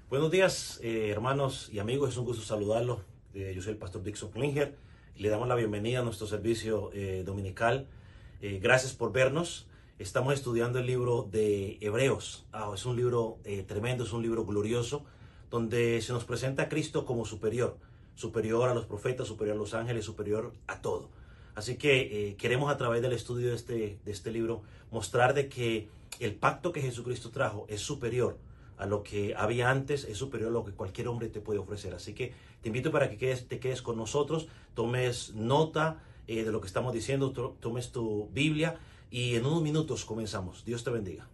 Buenos días, hermanos y amigos, es un gusto saludarlos. Yo soy el pastor Dixon Klinger y le damos la bienvenida a nuestro servicio dominical. Gracias por vernos. Estamos estudiando el libro de Hebreos. Es un libro tremendo, es un libro glorioso, donde se nos presenta a Cristo como superior, superior a los profetas, superior a los ángeles, superior a todo. Así que queremos a través del estudio de este libro mostrar de que el pacto que Jesucristo trajo es superior a lo que había antes, es superior a lo que cualquier hombre te puede ofrecer. Así que te invito para que te quedes con nosotros, tomes nota de lo que estamos diciendo, tomes tu Biblia y en unos minutos comenzamos. Dios te bendiga.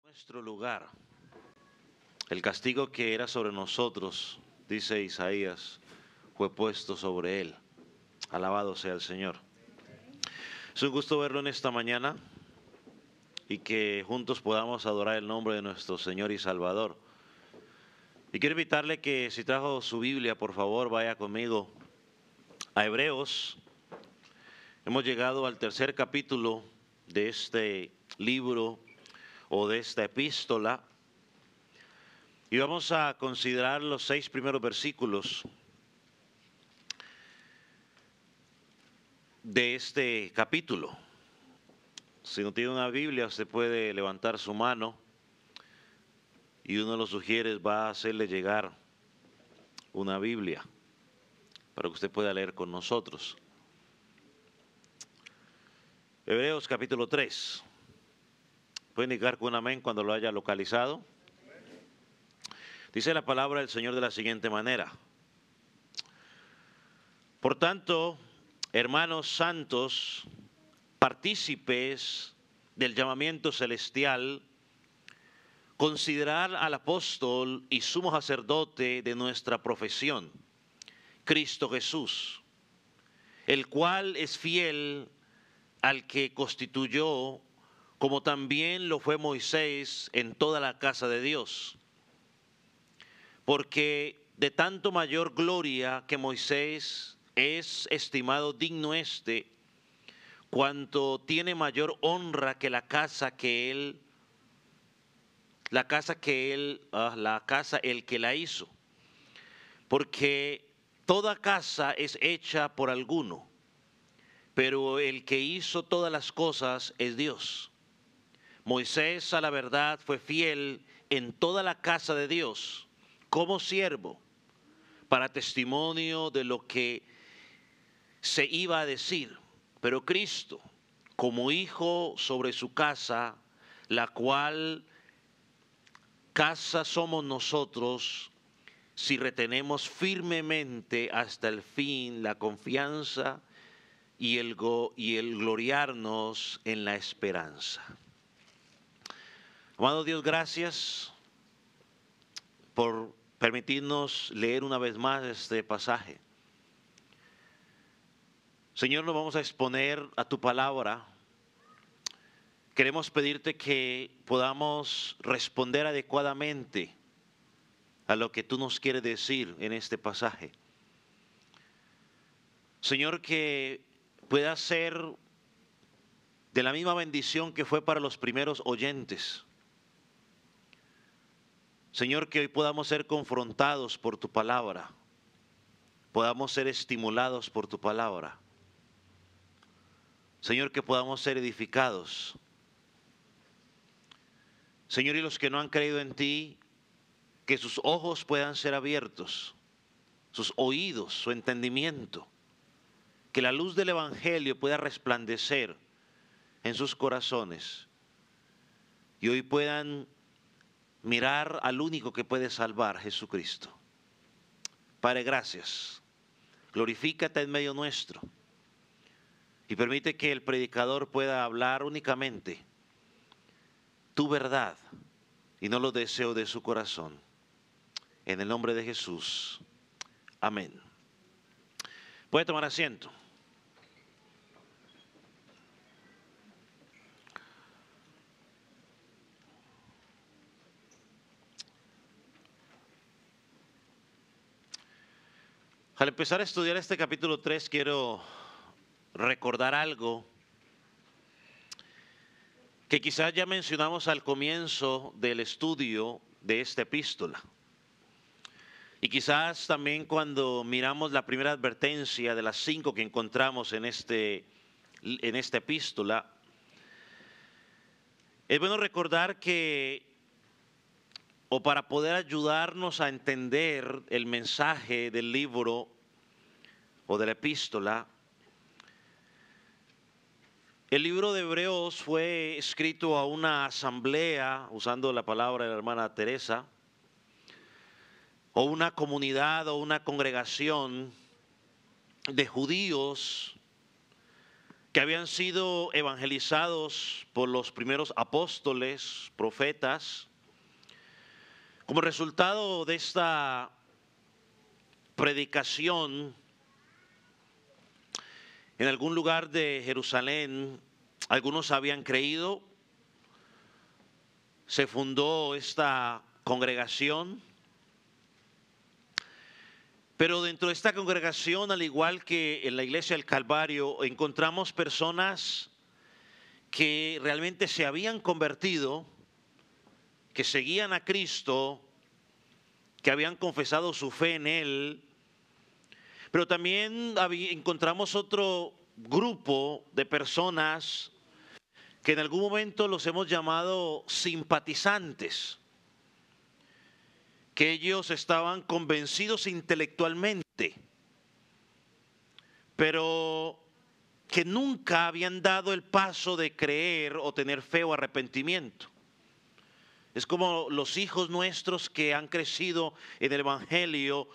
Nuestro lugar, el castigo que era sobre nosotros, dice Isaías, fue puesto sobre él. Alabado sea el Señor. Es un gusto verlo en esta mañana y que juntos podamos adorar el nombre de nuestro Señor y Salvador. Y quiero invitarle que si trajo su Biblia, por favor, vaya conmigo a Hebreos. Hemos llegado al tercer capítulo de este libro o de esta epístola. Y vamos a considerar los 6 primeros versículos de este capítulo. Si no tiene una Biblia, usted puede levantar su mano y uno de los sugieres va a hacerle llegar una Biblia para que usted pueda leer con nosotros. Hebreos capítulo 3. Puede indicar con un amén cuando lo haya localizado. Dice la palabra del Señor de la siguiente manera: por tanto, hermanos santos, partícipes del llamamiento celestial, considerar al apóstol y sumo sacerdote de nuestra profesión, Cristo Jesús, el cual es fiel al que constituyó como también lo fue Moisés en toda la casa de Dios. Porque de tanto mayor gloria que Moisés es estimado digno cuanto tiene mayor honra que la casa el que la hizo. Porque toda casa es hecha por alguno, pero el que hizo todas las cosas es Dios. Moisés, a la verdad, fue fiel en toda la casa de Dios como siervo, para testimonio de lo que se iba a decir. Pero Cristo, como hijo sobre su casa, la cual casa somos nosotros, si retenemos firmemente hasta el fin la confianza y el gloriarnos en la esperanza. Amado Dios, gracias por permitirnos leer una vez más este pasaje. Señor, nos vamos a exponer a tu palabra. Queremos pedirte que podamos responder adecuadamente a lo que tú nos quieres decir en este pasaje. Señor, que pueda ser de la misma bendición que fue para los primeros oyentes. Señor, que hoy podamos ser confrontados por tu palabra, podamos ser estimulados por tu palabra. Señor, que podamos ser edificados. Señor, y los que no han creído en ti, que sus ojos puedan ser abiertos, sus oídos, su entendimiento, que la luz del Evangelio pueda resplandecer en sus corazones y hoy puedan mirar al único que puede salvar, Jesucristo. Padre, gracias. Glorifícate en medio nuestro y permite que el predicador pueda hablar únicamente tu verdad y no los deseos de su corazón. En el nombre de Jesús. Amén. Puede tomar asiento. Al empezar a estudiar este capítulo 3, quiero recordar algo que quizás ya mencionamos al comienzo del estudio de esta epístola. Y quizás también cuando miramos la primera advertencia de las 5 que encontramos en esta epístola, es bueno recordar que, o para poder ayudarnos a entender el mensaje del libro o de la epístola, el libro de Hebreos fue escrito a una asamblea, usando la palabra de la hermana Teresa, o una comunidad o una congregación de judíos que habían sido evangelizados por los primeros apóstoles, profetas. Como resultado de esta predicación, en algún lugar de Jerusalén, algunos habían creído, se fundó esta congregación. Pero dentro de esta congregación, al igual que en la iglesia del Calvario, encontramos personas que realmente se habían convertido, que seguían a Cristo, que habían confesado su fe en Él. Pero también encontramos otro grupo de personas que en algún momento los hemos llamado simpatizantes, que ellos estaban convencidos intelectualmente, pero que nunca habían dado el paso de creer o tener fe o arrepentimiento. Es como los hijos nuestros que han crecido en el Evangelio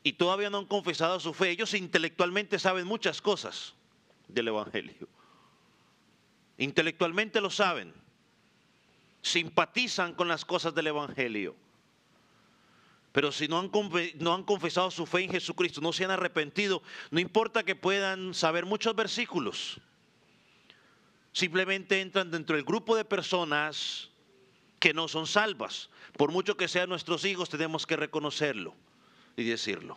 y todavía no han confesado su fe. Ellos intelectualmente saben muchas cosas del Evangelio. Intelectualmente lo saben. Simpatizan con las cosas del Evangelio. Pero si no han confesado su fe en Jesucristo, no se han arrepentido, no importa que puedan saber muchos versículos, simplemente entran dentro del grupo de personas que no son salvas. Por mucho que sean nuestros hijos, tenemos que reconocerlo y decirlo.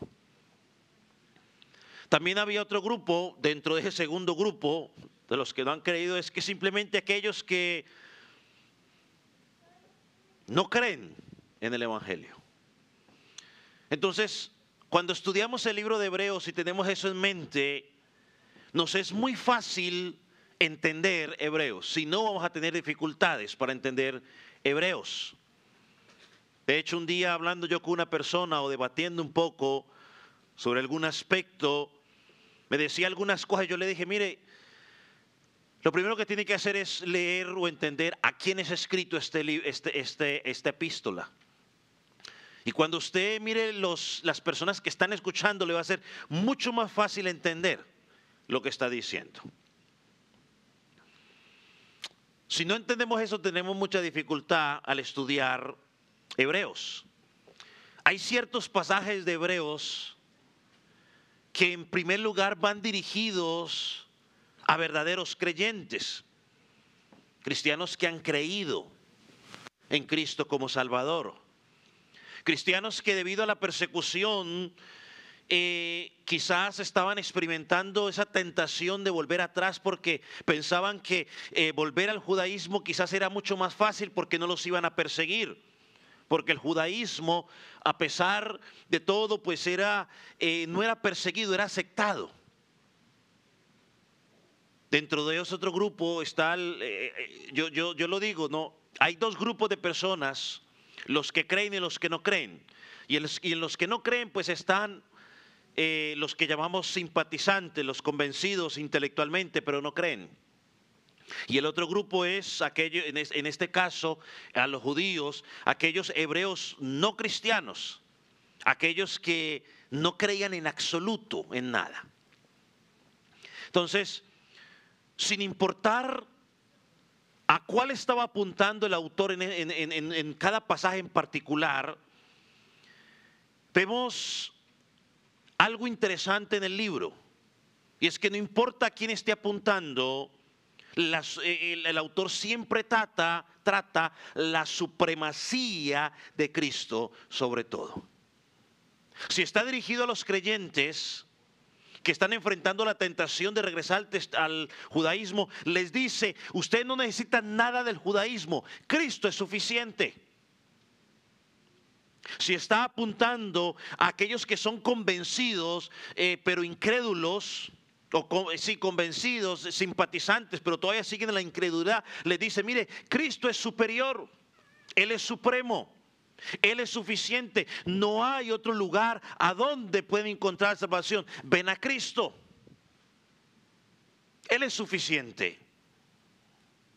También había otro grupo, dentro de ese segundo grupo, de los que no han creído, es que simplemente aquellos que no creen en el Evangelio. Entonces, cuando estudiamos el libro de Hebreos y tenemos eso en mente, nos es muy fácil entender Hebreos. Si no, vamos a tener dificultades para entender Hebreos. De hecho, un día hablando yo con una persona o debatiendo un poco sobre algún aspecto, me decía algunas cosas. Yo le dije, mire, lo primero que tiene que hacer es leer o entender a quién es escrito esta epístola. Y cuando usted mire las personas que están escuchando, le va a ser mucho más fácil entender lo que está diciendo. Si no entendemos eso, tenemos mucha dificultad al estudiar Hebreos. Hay ciertos pasajes de Hebreos que en primer lugar van dirigidos a verdaderos creyentes, cristianos que han creído en Cristo como Salvador, cristianos que debido a la persecución quizás estaban experimentando esa tentación de volver atrás porque pensaban que volver al judaísmo quizás era mucho más fácil porque no los iban a perseguir. Porque el judaísmo, a pesar de todo, pues no era perseguido, era aceptado. Dentro de ese otro grupo está, yo lo digo, ¿no? Hay dos grupos de personas, los que creen y los que no creen. Y en los que no creen, pues están los que llamamos simpatizantes, los convencidos intelectualmente, pero no creen. Y el otro grupo es aquellos, en este caso, a los judíos, aquellos hebreos no cristianos, aquellos que no creían en absoluto en nada. Entonces, sin importar a cuál estaba apuntando el autor en cada pasaje en particular, vemos algo interesante en el libro. Y es que no importa a quién esté apuntando, el autor siempre trata la supremacía de Cristo sobre todo. Si está dirigido a los creyentes que están enfrentando la tentación de regresar al judaísmo, les dice, usted no necesita nada del judaísmo, Cristo es suficiente. Si está apuntando a aquellos que son convencidos, pero incrédulos, sí, convencidos, simpatizantes, pero todavía siguen en la incredulidad, les dice, mire, Cristo es superior, Él es supremo, Él es suficiente, no hay otro lugar a donde pueden encontrar salvación, ven a Cristo, Él es suficiente,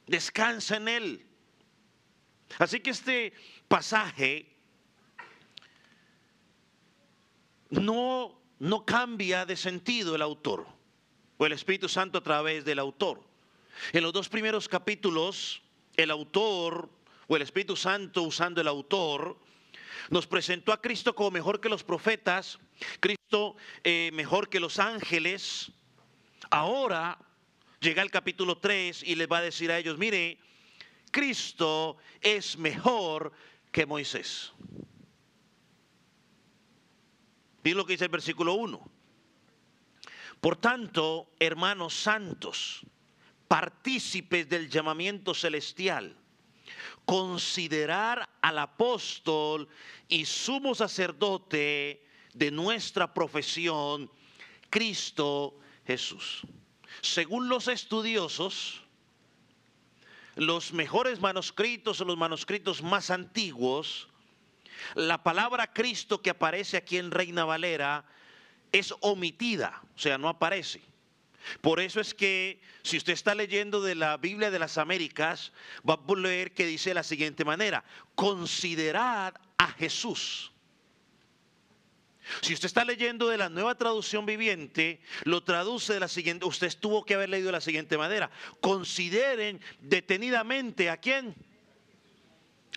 descansa en Él. Así que este pasaje no cambia de sentido el autor o el Espíritu Santo a través del autor. En los dos primeros capítulos, el autor o el Espíritu Santo usando el autor nos presentó a Cristo como mejor que los profetas, Cristo mejor que los ángeles. Ahora llega el capítulo 3 y les va a decir a ellos, mire, Cristo es mejor que Moisés. Miren lo que dice el versículo 1. Por tanto, hermanos santos, partícipes del llamamiento celestial, considerar al apóstol y sumo sacerdote de nuestra profesión, Cristo Jesús. Según los estudiosos, los mejores manuscritos o los manuscritos más antiguos, la palabra Cristo que aparece aquí en Reina Valera es omitida, o sea, no aparece. Por eso es que si usted está leyendo de la Biblia de las Américas, va a leer que dice de la siguiente manera, considerad a Jesús. Si usted está leyendo de la Nueva Traducción Viviente, lo traduce de la siguiente, usted tuvo que haber leído de la siguiente manera, consideren detenidamente ¿a quién?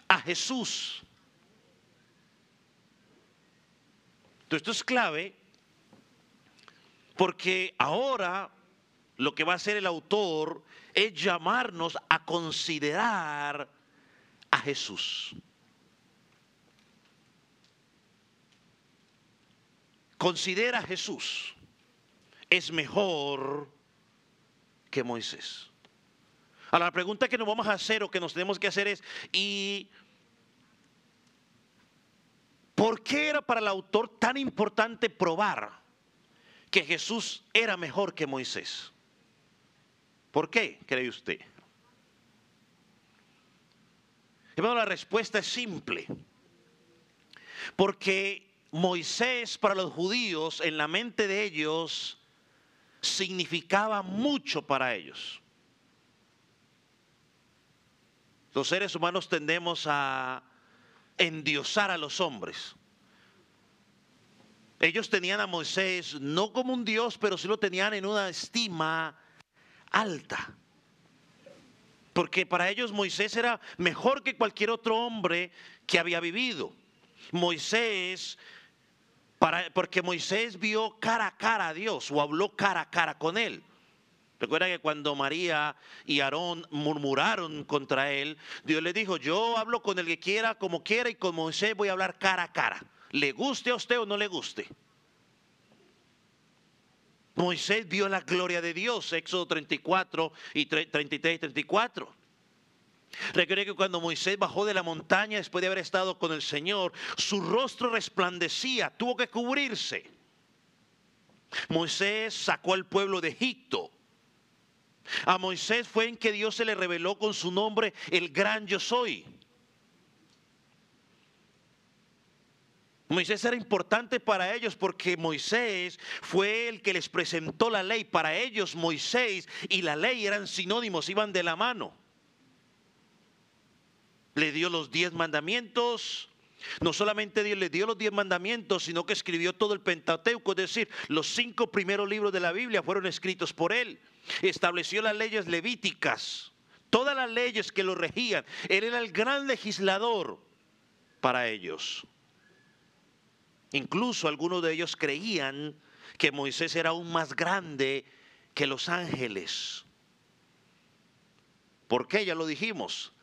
A Jesús. Entonces esto es clave porque ahora lo que va a hacer el autor es llamarnos a considerar a Jesús. Considera a Jesús. Es mejor que Moisés. Ahora, la pregunta que nos vamos a hacer o que nos tenemos que hacer es, ¿y por qué era para el autor tan importante probar que Jesús era mejor que Moisés? ¿Por qué cree usted? Hermano, la respuesta es simple. Porque Moisés para los judíos, en la mente de ellos, significaba mucho para ellos. Los seres humanos tendemos a endiosar a los hombres. Ellos tenían a Moisés no como un dios, pero sí lo tenían en una estima alta. Porque para ellos Moisés era mejor que cualquier otro hombre que había vivido. Moisés, porque Moisés vio cara a cara a Dios o habló cara a cara con él. Recuerda que cuando María y Aarón murmuraron contra él, Dios le dijo, yo hablo con el que quiera, como quiera, y con Moisés voy a hablar cara a cara. Le guste a usted o no le guste. Moisés vio la gloria de Dios, Éxodo 34 y 33 y 34. Recuerda que cuando Moisés bajó de la montaña después de haber estado con el Señor, su rostro resplandecía, tuvo que cubrirse. Moisés sacó al pueblo de Egipto. A Moisés fue en que Dios se le reveló con su nombre, el gran yo soy. Moisés era importante para ellos porque Moisés fue el que les presentó la ley. Para ellos Moisés y la ley eran sinónimos, iban de la mano. Le dio los 10 mandamientos. No solamente Dios le dio los 10 mandamientos, sino que escribió todo el Pentateuco, es decir, los 5 primeros libros de la Biblia fueron escritos por él. Estableció las leyes levíticas, todas las leyes que lo regían. Él era el gran legislador para ellos. Incluso algunos de ellos creían que Moisés era aún más grande que los ángeles. ¿Por qué? Ya lo dijimos.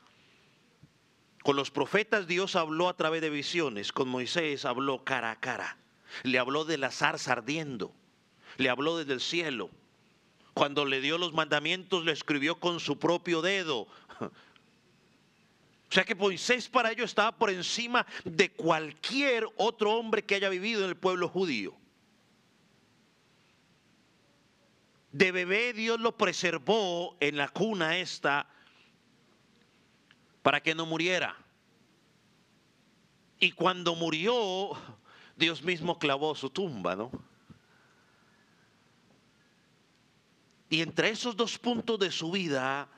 Con los profetas Dios habló a través de visiones. Con Moisés habló cara a cara. Le habló de la zarza ardiendo. Le habló desde el cielo. Cuando le dio los mandamientos, lo escribió con su propio dedo. O sea que Moisés para ellos estaba por encima de cualquier otro hombre que haya vivido en el pueblo judío. De bebé Dios lo preservó en la cuna esta para que no muriera. Y cuando murió, Dios mismo clavó su tumba, ¿no? Y entre esos 2 puntos de su vida,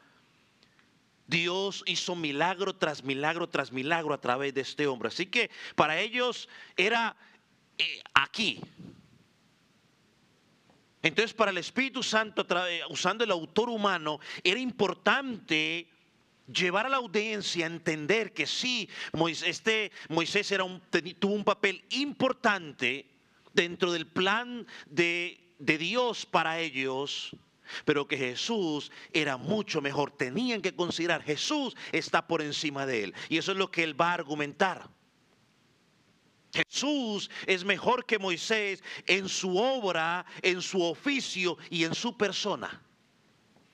Dios hizo milagro tras milagro tras milagro a través de este hombre. Así que para ellos era aquí. Entonces para el Espíritu Santo, usando el autor humano, era importante llevar a la audiencia a entender que sí, Moisés tuvo un papel importante dentro del plan de Dios para ellos, pero que Jesús era mucho mejor. Tenían que considerar, Jesús está por encima de él. Y eso es lo que él va a argumentar. Jesús es mejor que Moisés en su obra, en su oficio y en su persona.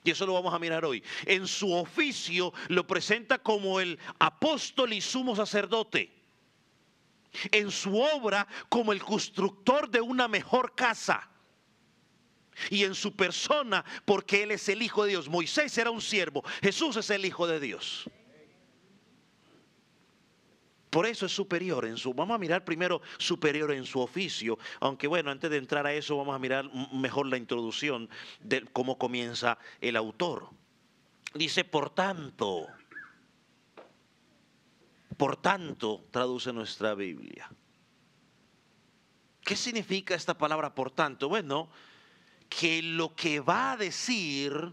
Y eso lo vamos a mirar hoy. En su oficio lo presenta como el apóstol y sumo sacerdote. En su obra como el constructor de una mejor casa. Y en su persona porque Él es el Hijo de Dios. Moisés era un siervo, Jesús es el Hijo de Dios. Por eso es superior vamos a mirar primero superior en su oficio, aunque bueno, antes de entrar a eso vamos a mirar mejor la introducción de cómo comienza el autor. Dice, por tanto, traduce nuestra Biblia. ¿Qué significa esta palabra por tanto? Bueno, que lo que va a decir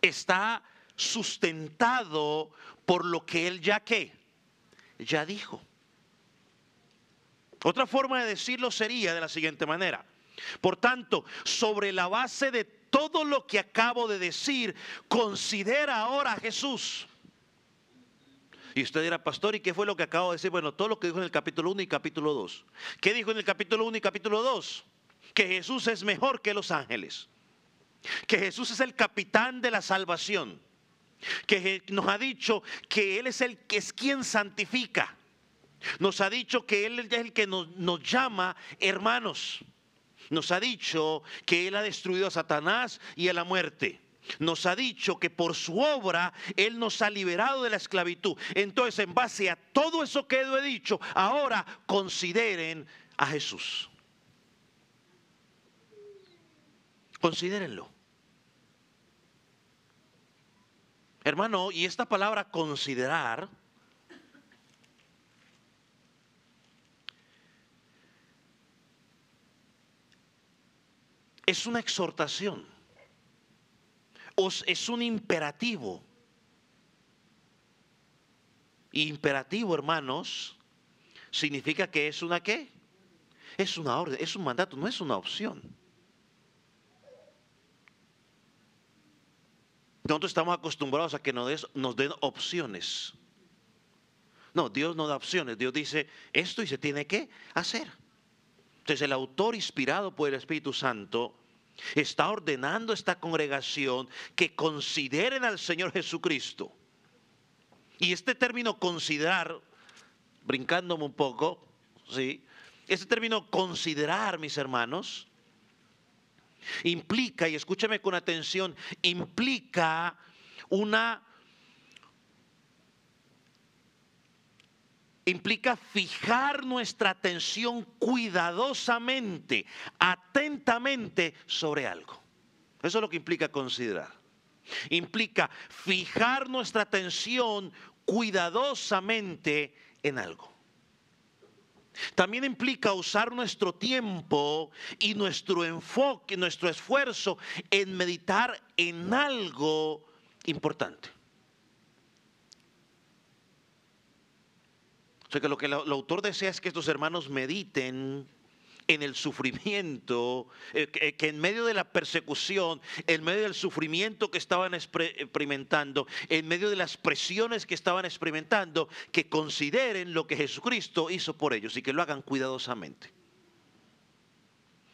está sustentado por lo que él ya dijo. Otra forma de decirlo sería de la siguiente manera. Por tanto, sobre la base de todo lo que acabo de decir, considera ahora a Jesús. Y usted dirá, pastor, ¿y qué fue lo que acabo de decir? Bueno, todo lo que dijo en el capítulo 1 y capítulo 2. ¿Qué dijo en el capítulo 1 y capítulo 2? Que Jesús es mejor que los ángeles. Que Jesús es el capitán de la salvación. Que nos ha dicho que Él es el que es quien santifica. Nos ha dicho que Él es el que nos llama hermanos. Nos ha dicho que Él ha destruido a Satanás y a la muerte. Nos ha dicho que por su obra Él nos ha liberado de la esclavitud. Entonces, en base a todo eso que he dicho, ahora consideren a Jesús. Considérenlo. Hermano, y esta palabra considerar es una exhortación. Es un imperativo. Y imperativo, hermanos, significa que es una ¿qué? Es una orden, es un mandato, no es una opción. Nosotros estamos acostumbrados a que nos den opciones. No, Dios no da opciones. Dios dice esto y se tiene que hacer. Entonces el autor inspirado por el Espíritu Santo está ordenando a esta congregación que consideren al Señor Jesucristo. Y este término considerar, brincándome un poco, ¿sí? Este término considerar, mis hermanos, implica, y escúchame con atención, implica fijar nuestra atención cuidadosamente, atentamente sobre algo. Eso es lo que implica considerar. Implica fijar nuestra atención cuidadosamente en algo. También implica usar nuestro tiempo y nuestro enfoque, nuestro esfuerzo en meditar en algo importante. O sea que lo que el autor desea es que estos hermanos mediten en el sufrimiento, que en medio de la persecución, en medio del sufrimiento que estaban experimentando, en medio de las presiones que estaban experimentando, que consideren lo que Jesucristo hizo por ellos y que lo hagan cuidadosamente.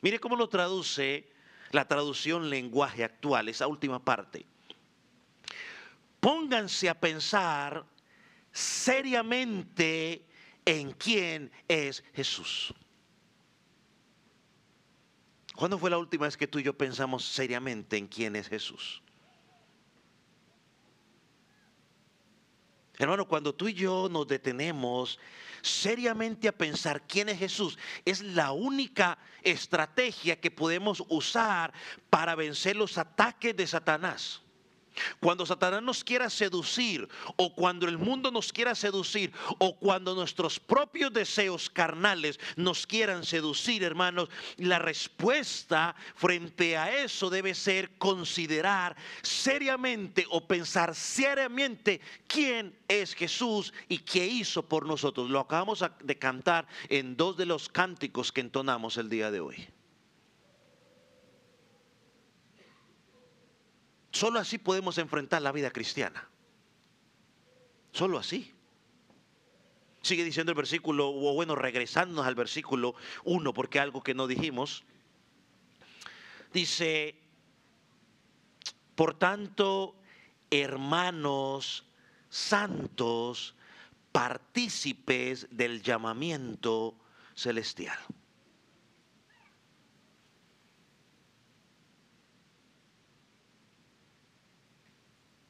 Mire cómo lo traduce la traducción lenguaje actual, esa última parte. Pónganse a pensar seriamente en quién es Jesús. ¿Cuándo fue la última vez que tú y yo pensamos seriamente en quién es Jesús? Hermano, cuando tú y yo nos detenemos seriamente a pensar quién es Jesús, es la única estrategia que podemos usar para vencer los ataques de Satanás. Cuando Satanás nos quiera seducir, o cuando el mundo nos quiera seducir, o cuando nuestros propios deseos carnales nos quieran seducir, hermanos, la respuesta frente a eso debe ser considerar seriamente o pensar seriamente quién es Jesús y qué hizo por nosotros. Lo acabamos de cantar en dos de los cánticos que entonamos el día de hoy. Solo así podemos enfrentar la vida cristiana. Solo así. Sigue diciendo el versículo, o bueno, regresándonos al versículo 1, porque algo que no dijimos. Dice, por tanto, hermanos santos, partícipes del llamamiento celestial.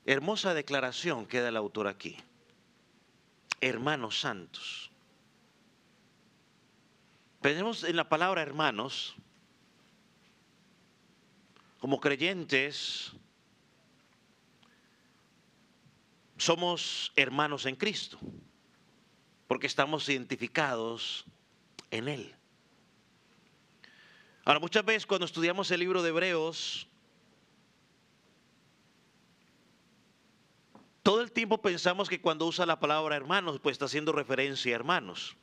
Hermosa declaración que da el autor aquí. Hermanos santos. Pensemos en la palabra hermanos. Como creyentes, somos hermanos en Cristo, porque estamos identificados en Él. Ahora, muchas veces cuando estudiamos el libro de Hebreos, todo el tiempo pensamos que cuando usa la palabra hermanos, pues está haciendo referencia a hermanos.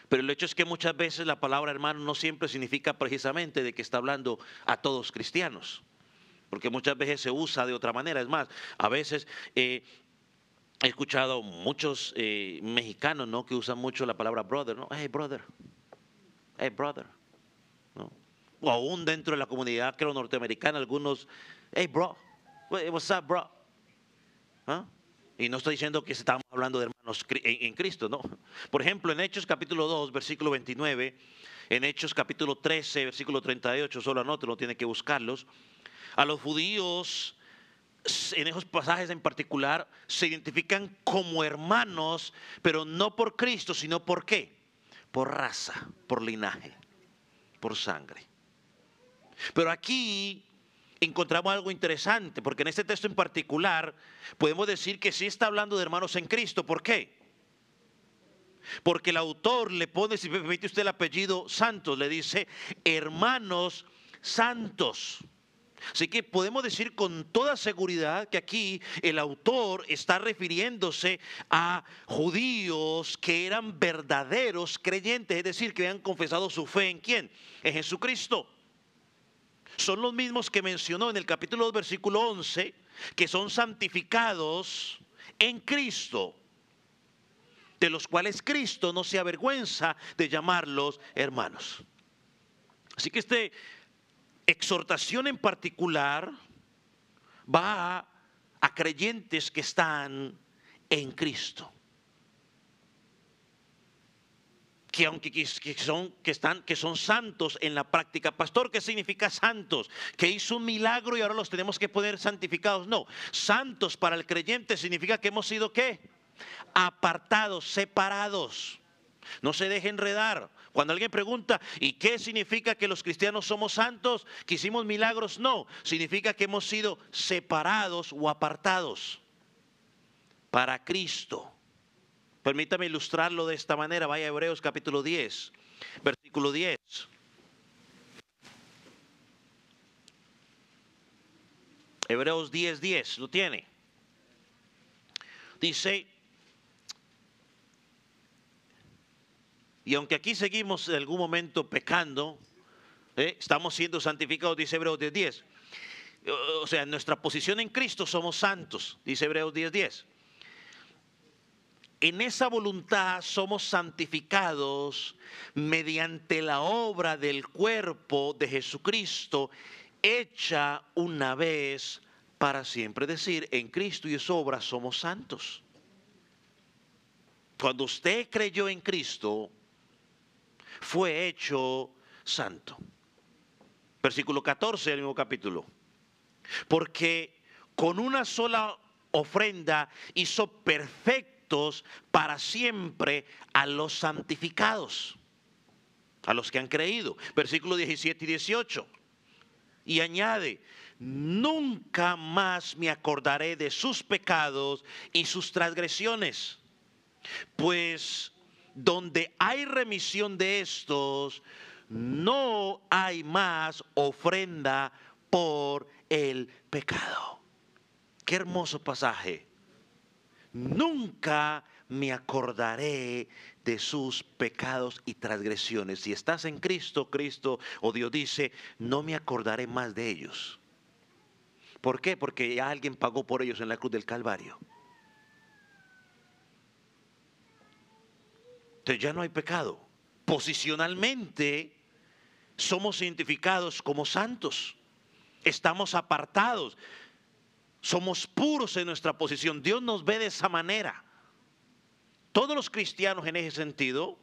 Pero el hecho es que muchas veces la palabra hermano no siempre significa precisamente de que está hablando a todos cristianos. porque muchas veces se usa de otra manera. Es más, a veces he escuchado muchos mexicanos, ¿no?, que usan mucho la palabra brother, ¿no? Hey brother, ¿no? O aún dentro de la comunidad, creo, norteamericana, algunos, hey bro, what's up bro? ¿Ah? Y no estoy diciendo que estamos hablando de hermanos en Cristo, no. Por ejemplo, en Hechos capítulo 2, versículo 29, en Hechos capítulo 13, versículo 38, solo anote, no tiene que buscarlos. A los judíos, en esos pasajes en particular, se identifican como hermanos, pero no por Cristo, sino por qué, por raza, por linaje, por sangre. Pero aquí encontramos algo interesante, porque en este texto en particular podemos decir que sí está hablando de hermanos en Cristo. ¿Por qué? Porque el autor le pone, si me permite usted, el apellido Santos, le dice hermanos santos. Así que podemos decir con toda seguridad que aquí el autor está refiriéndose a judíos que eran verdaderos creyentes, es decir, que habían confesado su fe en ¿quién? En Jesucristo. Son los mismos que mencionó en el capítulo 2, versículo 11, que son santificados en Cristo, de los cuales Cristo no se avergüenza de llamarlos hermanos. Así que esta exhortación en particular va a creyentes que están en Cristo, que aunque que son santos en la práctica. Pastor, ¿qué significa santos? Que hizo un milagro y ahora los tenemos que poner santificados. No, santos para el creyente significa que hemos sido ¿qué? Apartados, separados. No se deje enredar. Cuando alguien pregunta, ¿y qué significa que los cristianos somos santos? ¿Que hicimos milagros? No, significa que hemos sido separados o apartados para Cristo. Permítame ilustrarlo de esta manera. Vaya a Hebreos capítulo 10, versículo 10. Hebreos 10, 10, ¿lo tiene? Dice, y aunque aquí seguimos en algún momento pecando, estamos siendo santificados, dice Hebreos 10, 10. O sea, en nuestra posición en Cristo somos santos, dice Hebreos 10, 10. En esa voluntad somos santificados mediante la obra del cuerpo de Jesucristo, hecha una vez para siempre. Es decir, en Cristo y su obra somos santos. Cuando usted creyó en Cristo, fue hecho santo. Versículo 14 del mismo capítulo. Porque con una sola ofrenda hizo perfectos para siempre a los santificados, a los que han creído. Versículos 17 y 18. Y añade, nunca más me acordaré de sus pecados y sus transgresiones, pues donde hay remisión de estos, no hay más ofrenda por el pecado. Qué hermoso pasaje. Nunca me acordaré de sus pecados y transgresiones. Si estás en Cristo, o Dios dice, no me acordaré más de ellos. ¿Por qué? Porque ya alguien pagó por ellos en la cruz del Calvario. Entonces ya no hay pecado. Posicionalmente somos identificados como santos. Estamos apartados. Somos puros en nuestra posición. Dios nos ve de esa manera. Todos los cristianos en ese sentido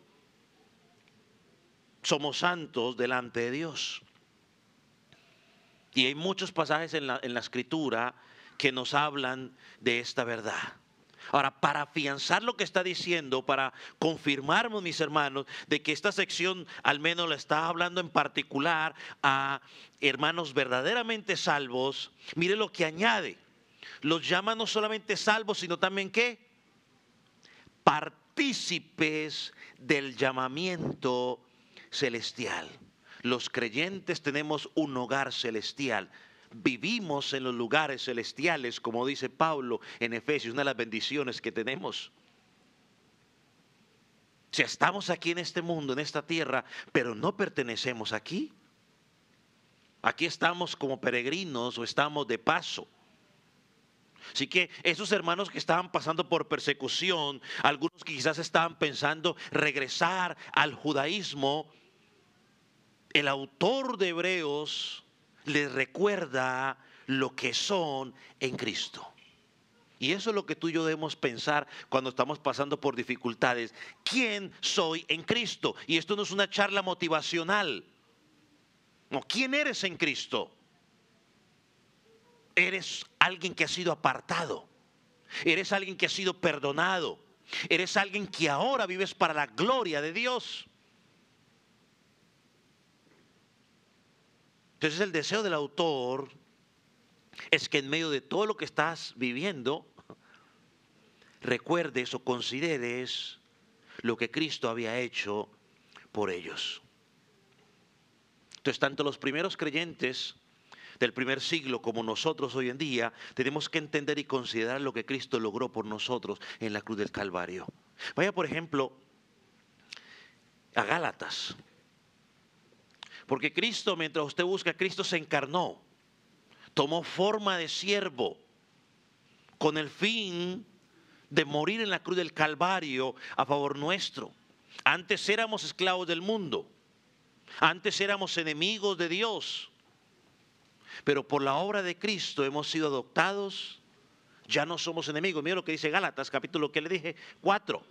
somos santos delante de Dios. Y hay muchos pasajes en la Escritura que nos hablan de esta verdad. Ahora, para afianzar lo que está diciendo, para confirmarnos, mis hermanos, de que esta sección al menos la está hablando en particular a hermanos verdaderamente salvos, mire lo que añade. Los llama no solamente salvos, sino también ¿qué? Partícipes del llamamiento celestial. Los creyentes tenemos un hogar celestial. Vivimos en los lugares celestiales, como dice Pablo en Efesios, una de las bendiciones que tenemos. O sea, estamos aquí en este mundo, en esta tierra, pero no pertenecemos aquí. Aquí estamos como peregrinos o estamos de paso. Así que esos hermanos que estaban pasando por persecución, algunos que quizás estaban pensando regresar al judaísmo, el autor de Hebreos les recuerda lo que son en Cristo. Y eso es lo que tú y yo debemos pensar cuando estamos pasando por dificultades. ¿Quién soy en Cristo? Y esto no es una charla motivacional. No, ¿quién eres en Cristo? Eres alguien que ha sido apartado. Eres alguien que ha sido perdonado. Eres alguien que ahora vives para la gloria de Dios. Entonces el deseo del autor es que en medio de todo lo que estás viviendo, recuerdes o consideres lo que Cristo había hecho por ellos. Entonces, tanto los primeros creyentes del primer siglo como nosotros hoy en día, tenemos que entender y considerar lo que Cristo logró por nosotros en la cruz del Calvario. Vaya, por ejemplo, a Gálatas. Porque Cristo, mientras usted busca, Cristo se encarnó, tomó forma de siervo, con el fin de morir en la cruz del Calvario a favor nuestro. Antes éramos esclavos del mundo, antes éramos enemigos de Dios, pero por la obra de Cristo hemos sido adoptados, ya no somos enemigos. Miren lo que dice Gálatas, capítulo que le dije, 4,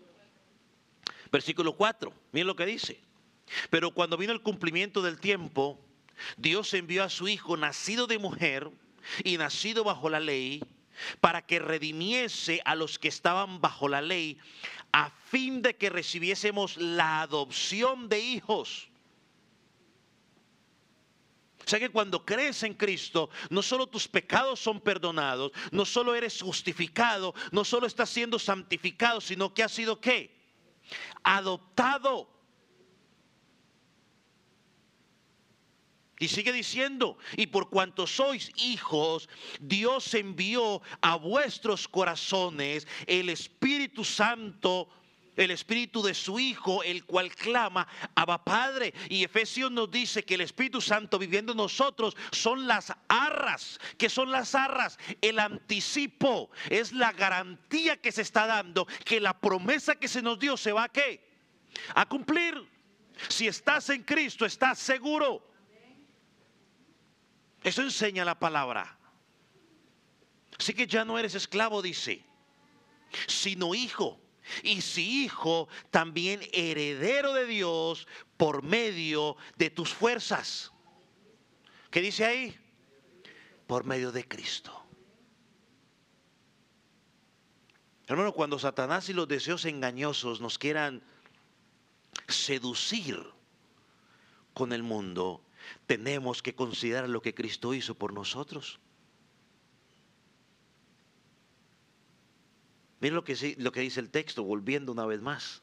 versículo 4, miren lo que dice. Pero cuando vino el cumplimiento del tiempo, Dios envió a su Hijo, nacido de mujer y nacido bajo la ley, para que redimiese a los que estaban bajo la ley, a fin de que recibiésemos la adopción de hijos. O sea que cuando crees en Cristo, no solo tus pecados son perdonados, no solo eres justificado, no solo estás siendo santificado, sino que has sido ¿qué? Adoptado. Y sigue diciendo, y por cuanto sois hijos, Dios envió a vuestros corazones el Espíritu Santo, el Espíritu de su Hijo, el cual clama, Abba Padre. Y Efesios nos dice que el Espíritu Santo viviendo en nosotros son las arras. ¿Qué son las arras? El anticipo, es la garantía que se está dando, que la promesa que se nos dio se va a ¿qué? A cumplir. Si estás en Cristo, estás seguro. Eso enseña la palabra. Así que ya no eres esclavo, dice, sino hijo. Y si hijo, también heredero de Dios por medio de tus fuerzas. ¿Qué dice ahí? Por medio de Cristo. Hermano, cuando Satanás y los deseos engañosos nos quieran seducir con el mundo, tenemos que considerar lo que Cristo hizo por nosotros. Miren lo que dice el texto, volviendo una vez más.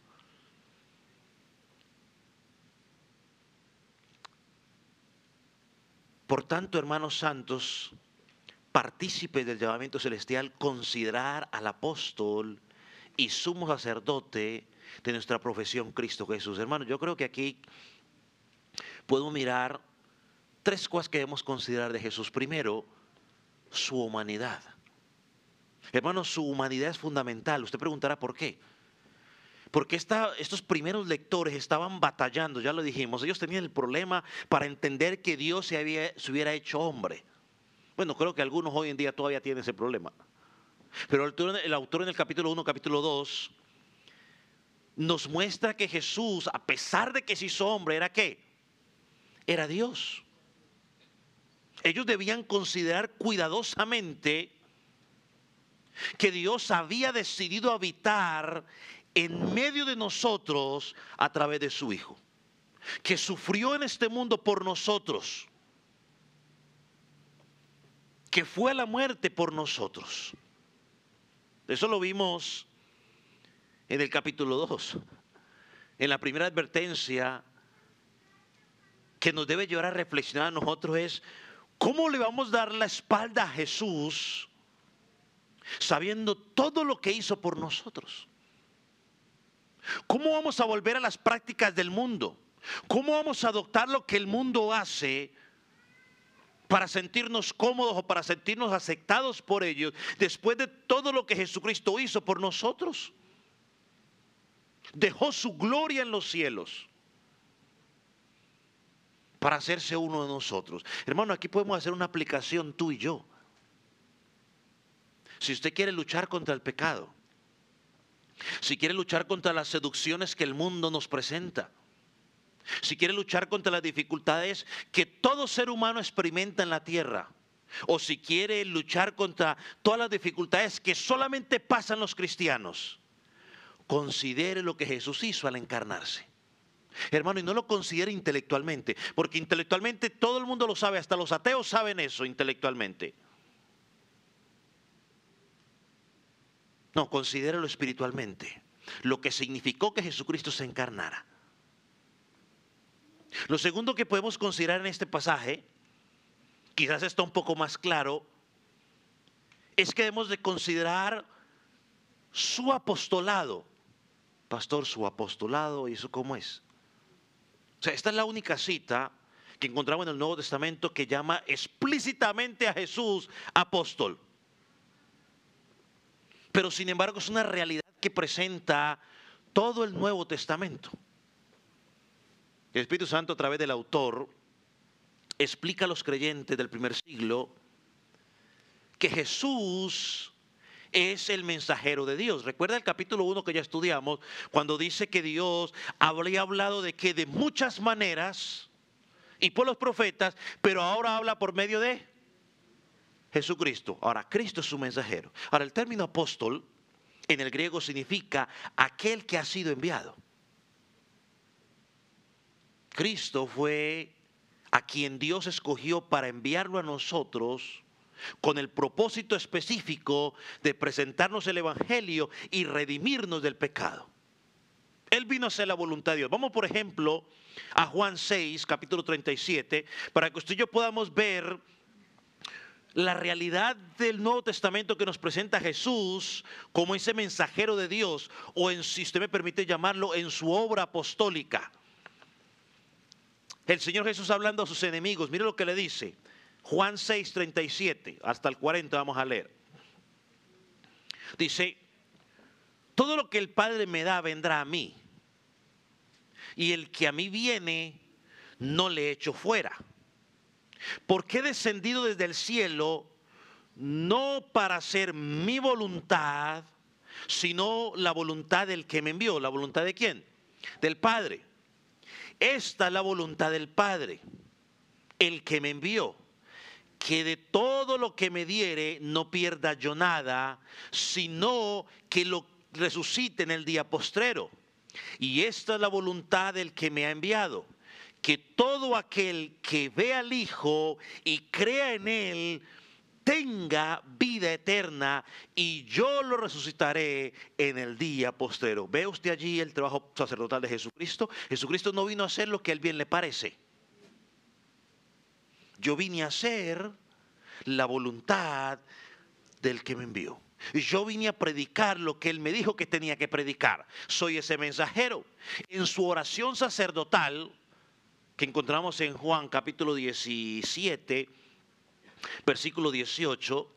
Por tanto, hermanos santos, partícipes del llamamiento celestial, considerar al apóstol y sumo sacerdote de nuestra profesión, Cristo Jesús. Hermanos, yo creo que aquí puedo mirar tres cosas que debemos considerar de Jesús. Primero, su humanidad. Hermanos, su humanidad es fundamental. Usted preguntará por qué. Porque estos primeros lectores estaban batallando, ya lo dijimos. Ellos tenían el problema para entender que Dios se hubiera hecho hombre. Bueno, creo que algunos hoy en día todavía tienen ese problema. Pero el autor en el capítulo 1, capítulo 2, nos muestra que Jesús, a pesar de que se hizo hombre, ¿era qué? Era Dios. Ellos debían considerar cuidadosamente que Dios había decidido habitar en medio de nosotros a través de su Hijo, que sufrió en este mundo por nosotros, que fue a la muerte por nosotros. Eso lo vimos en el capítulo 2, en la primera advertencia que nos debe llevar a reflexionar a nosotros es: ¿cómo le vamos a dar la espalda a Jesús sabiendo todo lo que hizo por nosotros? ¿Cómo vamos a volver a las prácticas del mundo? ¿Cómo vamos a adoptar lo que el mundo hace para sentirnos cómodos o para sentirnos aceptados por ellos, después de todo lo que Jesucristo hizo por nosotros. Dejó su gloria en los cielos para hacerse uno de nosotros. Hermano, aquí podemos hacer una aplicación tú y yo. Si usted quiere luchar contra el pecado, si quiere luchar contra las seducciones que el mundo nos presenta, si quiere luchar contra las dificultades que todo ser humano experimenta en la tierra, o si quiere luchar contra todas las dificultades que solamente pasan los cristianos, considere lo que Jesús hizo al encarnarse. Hermano, y no lo considere intelectualmente, porque intelectualmente todo el mundo lo sabe, hasta los ateos saben eso intelectualmente. No, considérelo espiritualmente, lo que significó que Jesucristo se encarnara. Lo segundo que podemos considerar en este pasaje, quizás está un poco más claro, es que debemos de considerar su apostolado. Pastor, su apostolado, ¿y eso cómo es? O sea, esta es la única cita que encontramos en el Nuevo Testamento que llama explícitamente a Jesús apóstol. Pero sin embargo es una realidad que presenta todo el Nuevo Testamento. El Espíritu Santo, a través del autor, explica a los creyentes del primer siglo que Jesús es el mensajero de Dios. Recuerda el capítulo 1 que ya estudiamos, cuando dice que Dios habría hablado de que de muchas maneras y por los profetas, pero ahora habla por medio de Jesucristo. Ahora, Cristo es su mensajero. Ahora, el término apóstol en el griego significa aquel que ha sido enviado. Cristo fue a quien Dios escogió para enviarlo a nosotros con el propósito específico de presentarnos el Evangelio y redimirnos del pecado. Él vino a hacer la voluntad de Dios. Vamos, por ejemplo, a Juan 6, capítulo 37, para que usted y yo podamos ver la realidad del Nuevo Testamento que nos presenta a Jesús como ese mensajero de Dios, o en, si usted me permite llamarlo, en su obra apostólica. El Señor Jesús hablando a sus enemigos, mire lo que le dice. Juan 6, 37, hasta el 40 vamos a leer. Dice, todo lo que el Padre me da vendrá a mí, y el que a mí viene no le echo fuera. Porque he descendido desde el cielo no para hacer mi voluntad, sino la voluntad del que me envió. ¿La voluntad de quién? Del Padre. Esta es la voluntad del Padre, el que me envió, que de todo lo que me diere no pierda yo nada, sino que lo resucite en el día postrero. Y esta es la voluntad del que me ha enviado, que todo aquel que vea al Hijo y crea en Él tenga vida eterna, y yo lo resucitaré en el día postrero. ¿Ve usted allí el trabajo sacerdotal de Jesucristo? Jesucristo no vino a hacer lo que a Él bien le parece. Yo vine a hacer la voluntad del que me envió. Yo vine a predicar lo que Él me dijo que tenía que predicar. Soy ese mensajero. En su oración sacerdotal, que encontramos en Juan capítulo 17, versículo 18,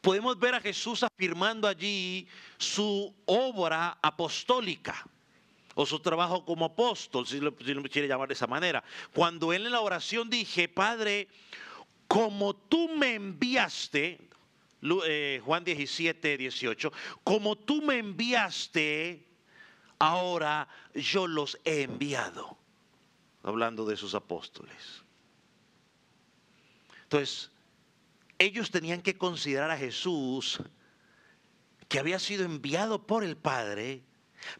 podemos ver a Jesús afirmando allí su obra apostólica o su trabajo como apóstol, si lo quiere llamar de esa manera. Cuando él en la oración dije, Padre, como tú me enviaste, Juan 17, 18, como tú me enviaste, ahora yo los he enviado. Hablando de sus apóstoles. Entonces, ellos tenían que considerar a Jesús, que había sido enviado por el Padre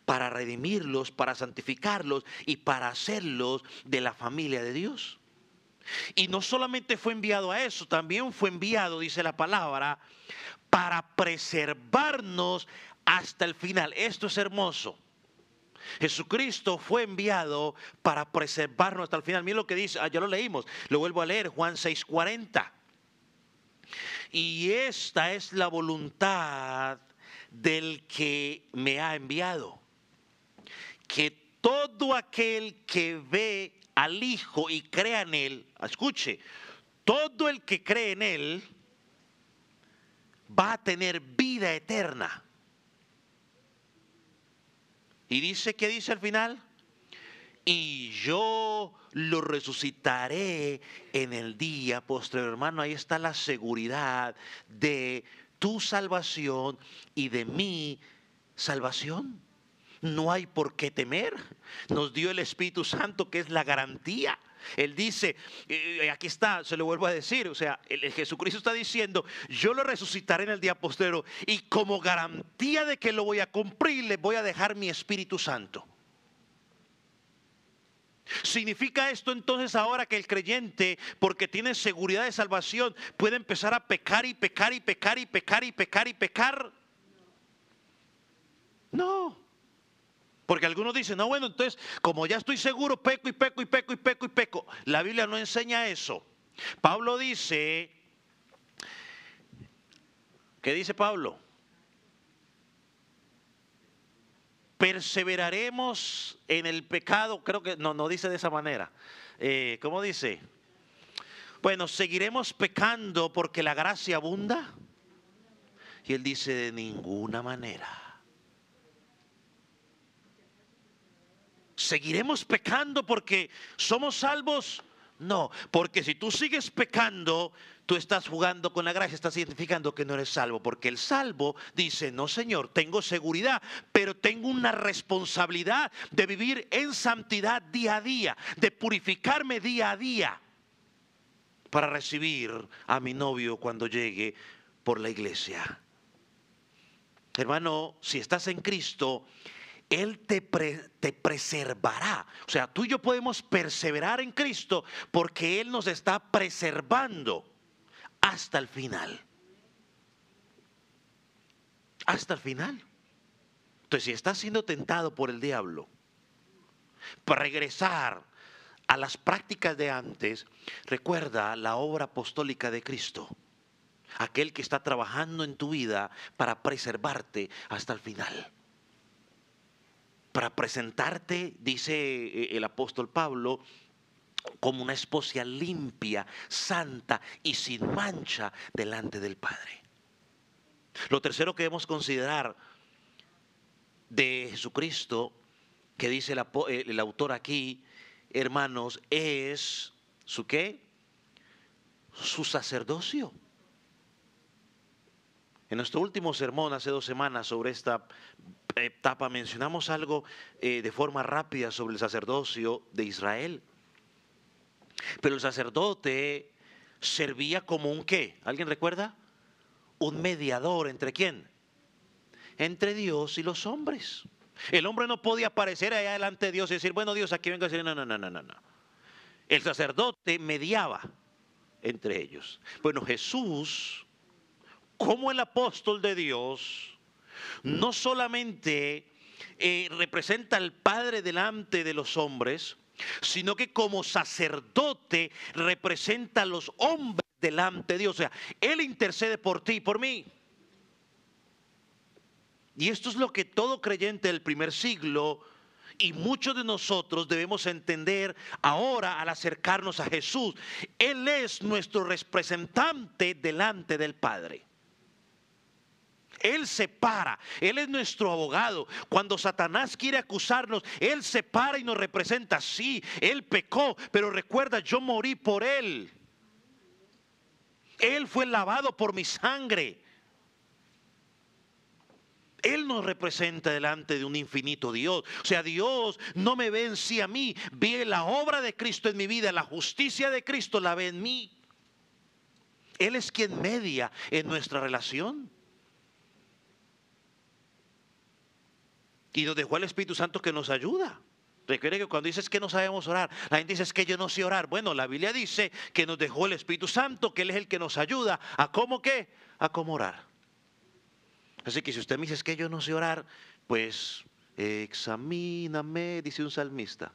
para redimirlos, para santificarlos y para hacerlos de la familia de Dios. Y no solamente fue enviado a eso, también fue enviado, dice la palabra, para preservarnos hasta el final. Esto es hermoso. Jesucristo fue enviado para preservarnos hasta el final. Miren lo que dice, ya lo leímos, lo vuelvo a leer, Juan 6:40. Y esta es la voluntad del que me ha enviado, que todo aquel que ve al Hijo y crea en Él, escuche, todo el que cree en Él va a tener vida eterna. Y dice, ¿qué dice al final? Y yo lo resucitaré en el día postrero. Hermano, ahí está la seguridad de tu salvación y de mi salvación. No hay por qué temer. Nos dio el Espíritu Santo, que es la garantía. Él dice, aquí está, se lo vuelvo a decir, o sea, el Jesucristo está diciendo, yo lo resucitaré en el día postrero y como garantía de que lo voy a cumplir, le voy a dejar mi Espíritu Santo. ¿Significa esto entonces ahora que el creyente, porque tiene seguridad de salvación, puede empezar a pecar y pecar y pecar y pecar y pecar y pecar? No. Porque algunos dicen, no, bueno, entonces, como ya estoy seguro, peco y peco y peco y peco y peco. La Biblia no enseña eso. Pablo dice, ¿qué dice Pablo? Perseveraremos en el pecado, creo que no dice de esa manera. ¿Cómo dice? Bueno, seguiremos pecando porque la gracia abunda. Y él dice, de ninguna manera. ¿Seguiremos pecando porque somos salvos? No, porque si tú sigues pecando, tú estás jugando con la gracia, estás significando que no eres salvo, porque el salvo dice, no Señor, tengo seguridad, pero tengo una responsabilidad de vivir en santidad día a día, de purificarme día a día, para recibir a mi novio cuando llegue por la iglesia. Hermano, si estás en Cristo, Él te preservará. O sea, tú y yo podemos perseverar en Cristo porque Él nos está preservando hasta el final. Hasta el final. Entonces, si estás siendo tentado por el diablo para regresar a las prácticas de antes, recuerda la obra apostólica de Cristo. Aquel que está trabajando en tu vida para preservarte hasta el final. Para presentarte, dice el apóstol Pablo, como una esposa limpia, santa y sin mancha delante del Padre. Lo tercero que debemos considerar de Jesucristo, que dice el autor aquí, hermanos, es ¿su qué? Su sacerdocio. En nuestro último sermón hace 2 semanas sobre esta etapa mencionamos algo de forma rápida sobre el sacerdocio de Israel. Pero el sacerdote servía como un ¿qué? ¿Alguien recuerda? Un mediador, ¿entre quién? Entre Dios y los hombres. El hombre no podía aparecer allá delante de Dios y decir, bueno, Dios, aquí vengo a decir, no. El sacerdote mediaba entre ellos. Bueno, Jesús, como el apóstol de Dios, no solamente representa al Padre delante de los hombres, sino que como sacerdote representa a los hombres delante de Dios. O sea, Él intercede por ti y por mí. Y esto es lo que todo creyente del primer siglo y muchos de nosotros debemos entender ahora al acercarnos a Jesús. Él es nuestro representante delante del Padre. Él se para, Él es nuestro abogado. Cuando Satanás quiere acusarnos, Él se para y nos representa. Sí, Él pecó, pero recuerda, yo morí por Él. Él fue lavado por mi sangre. Él nos representa delante de un infinito Dios. O sea, Dios no me ve en sí a mí, ve la obra de Cristo en mi vida, la justicia de Cristo la ve en mí. Él es quien media en nuestra relación. Y nos dejó el Espíritu Santo que nos ayuda. Recuerde que cuando dices que no sabemos orar, la gente dice es que yo no sé orar. Bueno, la Biblia dice que nos dejó el Espíritu Santo, que Él es el que nos ayuda. ¿A cómo qué? A cómo orar. Así que si usted me dice es que yo no sé orar, pues examíname, dice un salmista.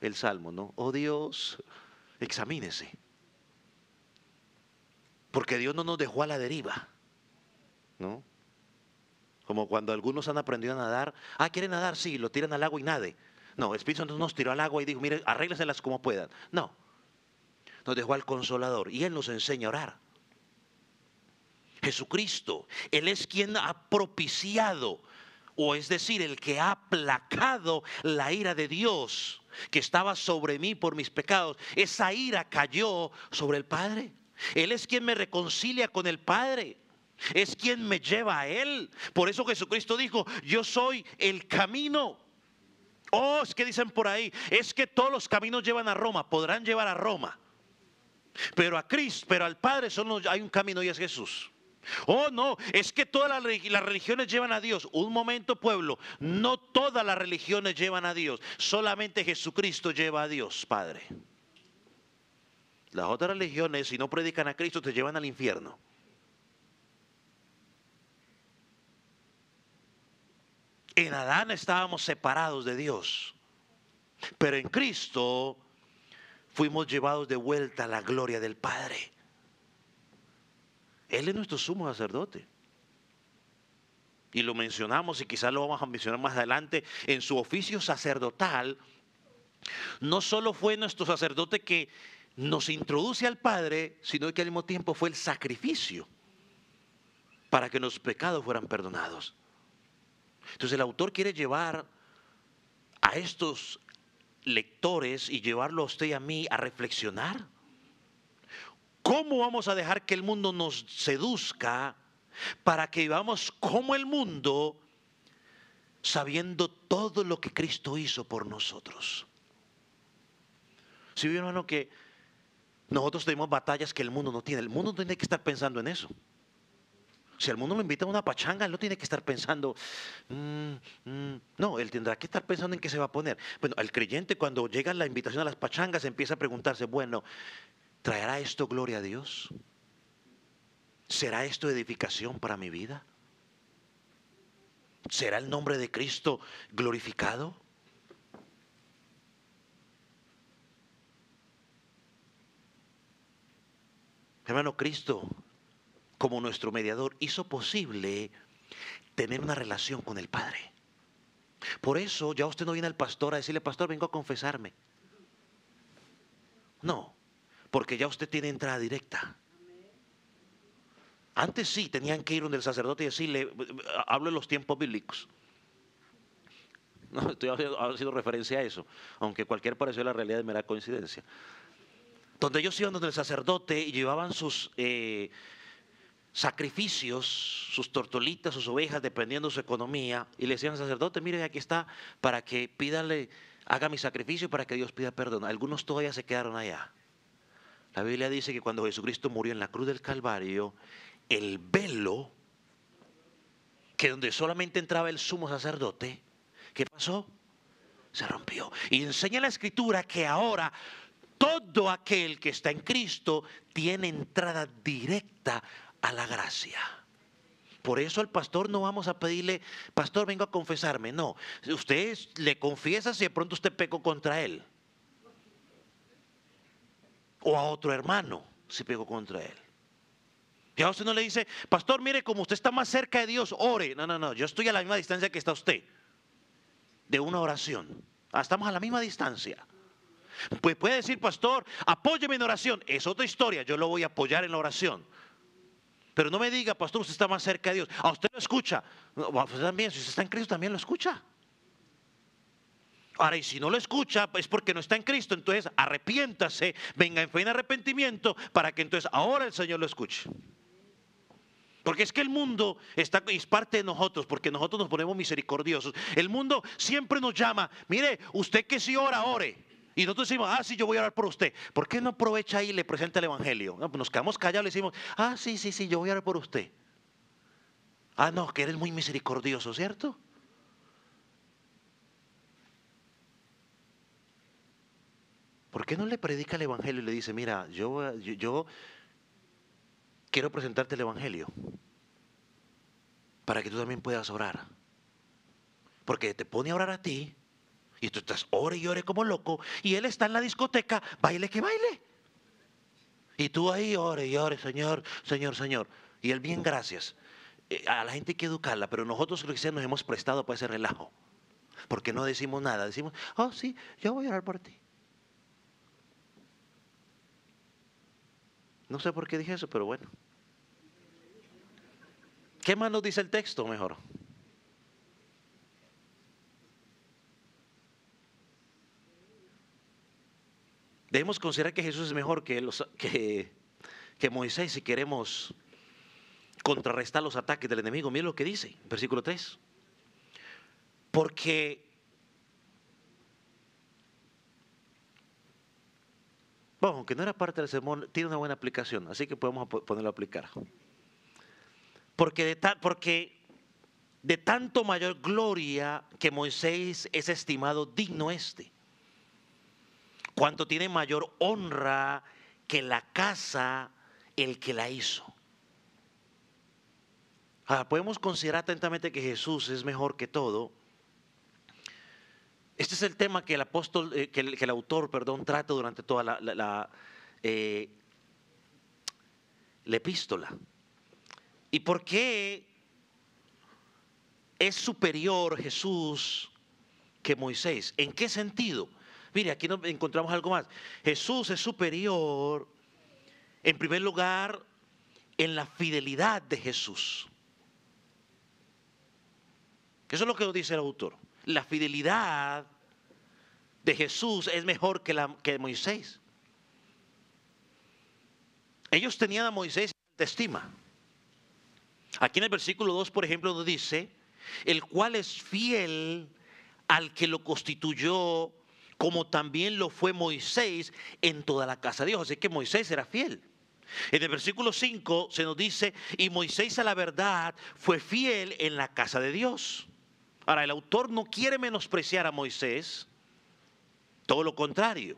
El salmo, ¿no? Oh Dios, examínese. Porque Dios no nos dejó a la deriva, ¿no? Como cuando algunos han aprendido a nadar. Ah, ¿quieren nadar? Sí, lo tiran al agua y nade. No, el Espíritu Santo nos tiró al agua y dijo, mire, arrégleselas como puedan. No, nos dejó al Consolador y Él nos enseña a orar. Jesucristo, Él es quien ha propiciado, o es decir, el que ha aplacado la ira de Dios que estaba sobre mí por mis pecados. Esa ira cayó sobre el Padre. Él es quien me reconcilia con el Padre. Es quien me lleva a Él. Por eso Jesucristo dijo, yo soy el camino. Oh, es que dicen por ahí, es que todos los caminos llevan a Roma, podrán llevar a Roma. Pero a Cristo, pero al Padre solo hay un camino y es Jesús. Oh, no, es que todas las religiones llevan a Dios. Un momento, pueblo, no todas las religiones llevan a Dios. Solamente Jesucristo lleva a Dios, Padre. Las otras religiones, si no predican a Cristo, te llevan al infierno. En Adán estábamos separados de Dios, pero en Cristo fuimos llevados de vuelta a la gloria del Padre. Él es nuestro sumo sacerdote. Y lo mencionamos y quizás lo vamos a mencionar más adelante. En su oficio sacerdotal, no solo fue nuestro sacerdote que nos introduce al Padre, sino que al mismo tiempo fue el sacrificio para que los pecados fueran perdonados. Entonces el autor quiere llevar a estos lectores y llevarlo a usted y a mí a reflexionar. ¿Cómo vamos a dejar que el mundo nos seduzca para que vivamos como el mundo, sabiendo todo lo que Cristo hizo por nosotros? Si ¿sí, hermano, que nosotros tenemos batallas que el mundo no tiene? El mundo no tiene que estar pensando en eso. Si al mundo lo invita a una pachanga, él no tiene que estar pensando, no, él tendrá que estar pensando en qué se va a poner. Bueno, el creyente cuando llega la invitación a las pachangas empieza a preguntarse, bueno, ¿traerá esto gloria a Dios? ¿Será esto edificación para mi vida? ¿Será el nombre de Cristo glorificado? Hermano, Cristo, como nuestro mediador, hizo posible tener una relación con el Padre. Por eso ya usted no viene al pastor a decirle, pastor, vengo a confesarme. No, porque ya usted tiene entrada directa. Antes sí, tenían que ir donde el sacerdote y decirle, hablo en los tiempos bíblicos. No, estoy haciendo referencia a eso, aunque cualquier parecido a la realidad es mera coincidencia. Donde ellos iban donde el sacerdote y llevaban sus sacrificios, sus tortolitas, sus ovejas, dependiendo de su economía, y le decían al sacerdote, mire, aquí está, para que pídale, haga mi sacrificio para que Dios pida perdón. Algunos todavía se quedaron allá. La Biblia dice que cuando Jesucristo murió en la cruz del Calvario, el velo, que donde solamente entraba el sumo sacerdote, ¿qué pasó? Se rompió. Y enseña la Escritura que ahora todo aquel que está en Cristo tiene entrada directa a la gracia. Por eso al pastor no vamos a pedirle, pastor, vengo a confesarme. No, usted le confiesa si de pronto usted pecó contra él. O a otro hermano si pecó contra él. Ya usted no le dice, pastor, mire, como usted está más cerca de Dios, ore. No, no, no, yo estoy a la misma distancia que está usted. De una oración. Estamos a la misma distancia. Pues puede decir, pastor, apóyeme en oración. Es otra historia, yo lo voy a apoyar en la oración. Pero no me diga, pastor, usted está más cerca de Dios. A usted lo escucha. Pues también, si usted está en Cristo, también lo escucha. Ahora, y si no lo escucha, es porque no está en Cristo. Entonces, arrepiéntase, venga en fe y en arrepentimiento, para que entonces ahora el Señor lo escuche. Porque es que el mundo es parte de nosotros, porque nosotros nos ponemos misericordiosos. El mundo siempre nos llama, mire, usted que sí ora, ore. Y nosotros decimos, sí, yo voy a orar por usted. ¿Por qué no aprovecha ahí y le presenta el evangelio? No, pues nos quedamos callados y le decimos, sí, yo voy a orar por usted. No, que eres muy misericordioso, ¿cierto? ¿Por qué no le predica el evangelio y le dice, mira, yo quiero presentarte el evangelio para que tú también puedas orar? Porque te pone a orar a ti y tú estás ore y ore como loco y él está en la discoteca, baile que baile. Y tú ahí ore y ore, Señor. Y él, bien, gracias. A la gente hay que educarla, pero nosotros los cristianos nos hemos prestado para ese relajo. Porque no decimos nada, decimos, oh sí, yo voy a orar por ti. No sé por qué dije eso, pero bueno. ¿Qué más nos dice el texto mejor? Debemos considerar que Jesús es mejor que Moisés si queremos contrarrestar los ataques del enemigo. Miren lo que dice, versículo 3. Porque, bueno, aunque no era parte del sermón, tiene una buena aplicación, así que podemos ponerlo a aplicar. Porque de tanto mayor gloria que Moisés es estimado digno cuanto tiene mayor honra que la casa el que la hizo. Ahora, podemos considerar atentamente que Jesús es mejor que todo. Este es el tema que el apóstol, que el autor, trata durante toda la epístola. ¿Y por qué es superior Jesús que Moisés? ¿En qué sentido? Mire, aquí encontramos algo más. Jesús es superior, en primer lugar, en la fidelidad de Jesús. Eso es lo que nos dice el autor. La fidelidad de Jesús es mejor que Moisés. Ellos tenían a Moisés en estima. Aquí en el versículo 2, por ejemplo, nos dice, el cual es fiel al que lo constituyó, como también lo fue Moisés en toda la casa de Dios. Así que Moisés era fiel. En el versículo 5 se nos dice, y Moisés a la verdad fue fiel en la casa de Dios. Ahora, el autor no quiere menospreciar a Moisés, todo lo contrario.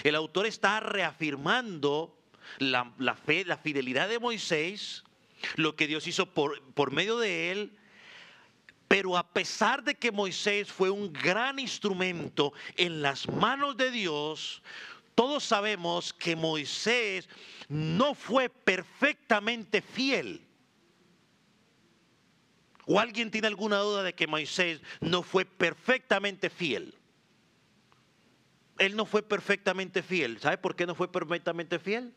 El autor está reafirmando la fe, la fidelidad de Moisés, lo que Dios hizo por medio de él. Pero a pesar de que Moisés fue un gran instrumento en las manos de Dios, todos sabemos que Moisés no fue perfectamente fiel. ¿O alguien tiene alguna duda de que Moisés no fue perfectamente fiel? Él no fue perfectamente fiel. ¿Sabe por qué no fue perfectamente fiel?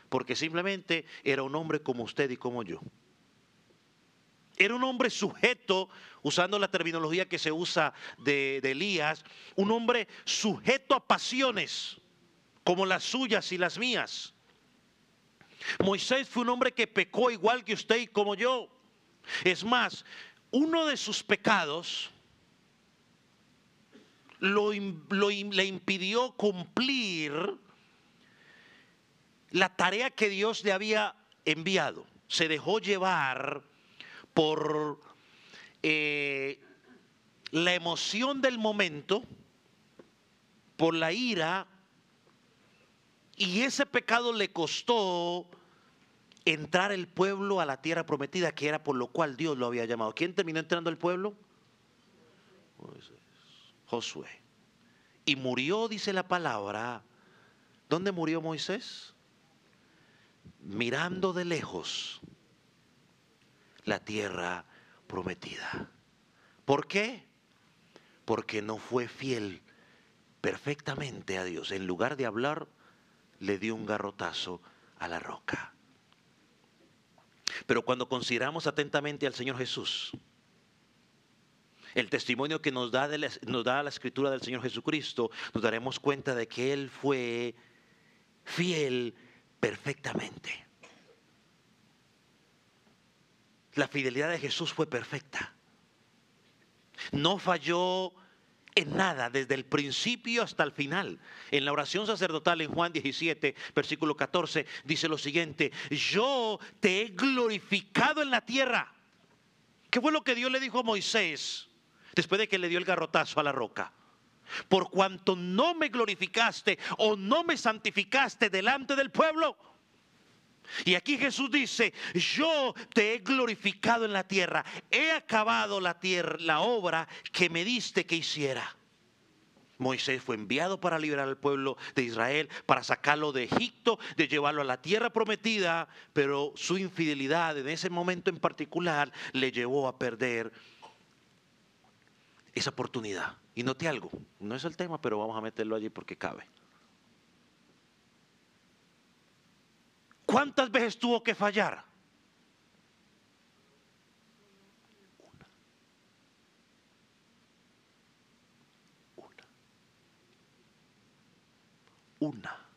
Porque simplemente era un hombre como usted y como yo. Era un hombre sujeto, usando la terminología que se usa de Elías, un hombre sujeto a pasiones, como las suyas y las mías. Moisés fue un hombre que pecó igual que usted y como yo. Es más, uno de sus pecados le impidió cumplir la tarea que Dios le había enviado. Se dejó llevar por la emoción del momento, por la ira, y ese pecado le costó entrar el pueblo a la tierra prometida, que era por lo cual Dios lo había llamado. ¿Quién terminó entrando al pueblo? Josué. Y murió, dice la palabra. ¿Dónde murió Moisés? Mirando de lejos la tierra prometida. ¿Por qué? Porque no fue fiel perfectamente a Dios. En lugar de hablar, le dio un garrotazo a la roca. Pero cuando consideramos atentamente al Señor Jesús, el testimonio que nos da la Escritura del Señor Jesucristo, nos daremos cuenta de que Él fue fiel perfectamente. La fidelidad de Jesús fue perfecta. No falló en nada, desde el principio hasta el final. En la oración sacerdotal en Juan 17, versículo 14, dice lo siguiente: yo te he glorificado en la tierra. ¿Qué fue lo que Dios le dijo a Moisés después de que le dio el garrotazo a la roca? Por cuanto no me glorificaste o no me santificaste delante del pueblo. Y aquí Jesús dice: yo te he glorificado en la tierra, he acabado la obra que me diste que hiciera. Moisés fue enviado para liberar al pueblo de Israel, para sacarlo de Egipto, de llevarlo a la tierra prometida, pero su infidelidad en ese momento en particular le llevó a perder esa oportunidad. Y note algo, no es el tema, pero vamos a meterlo allí porque cabe. ¿Cuántas veces tuvo que fallar? Una.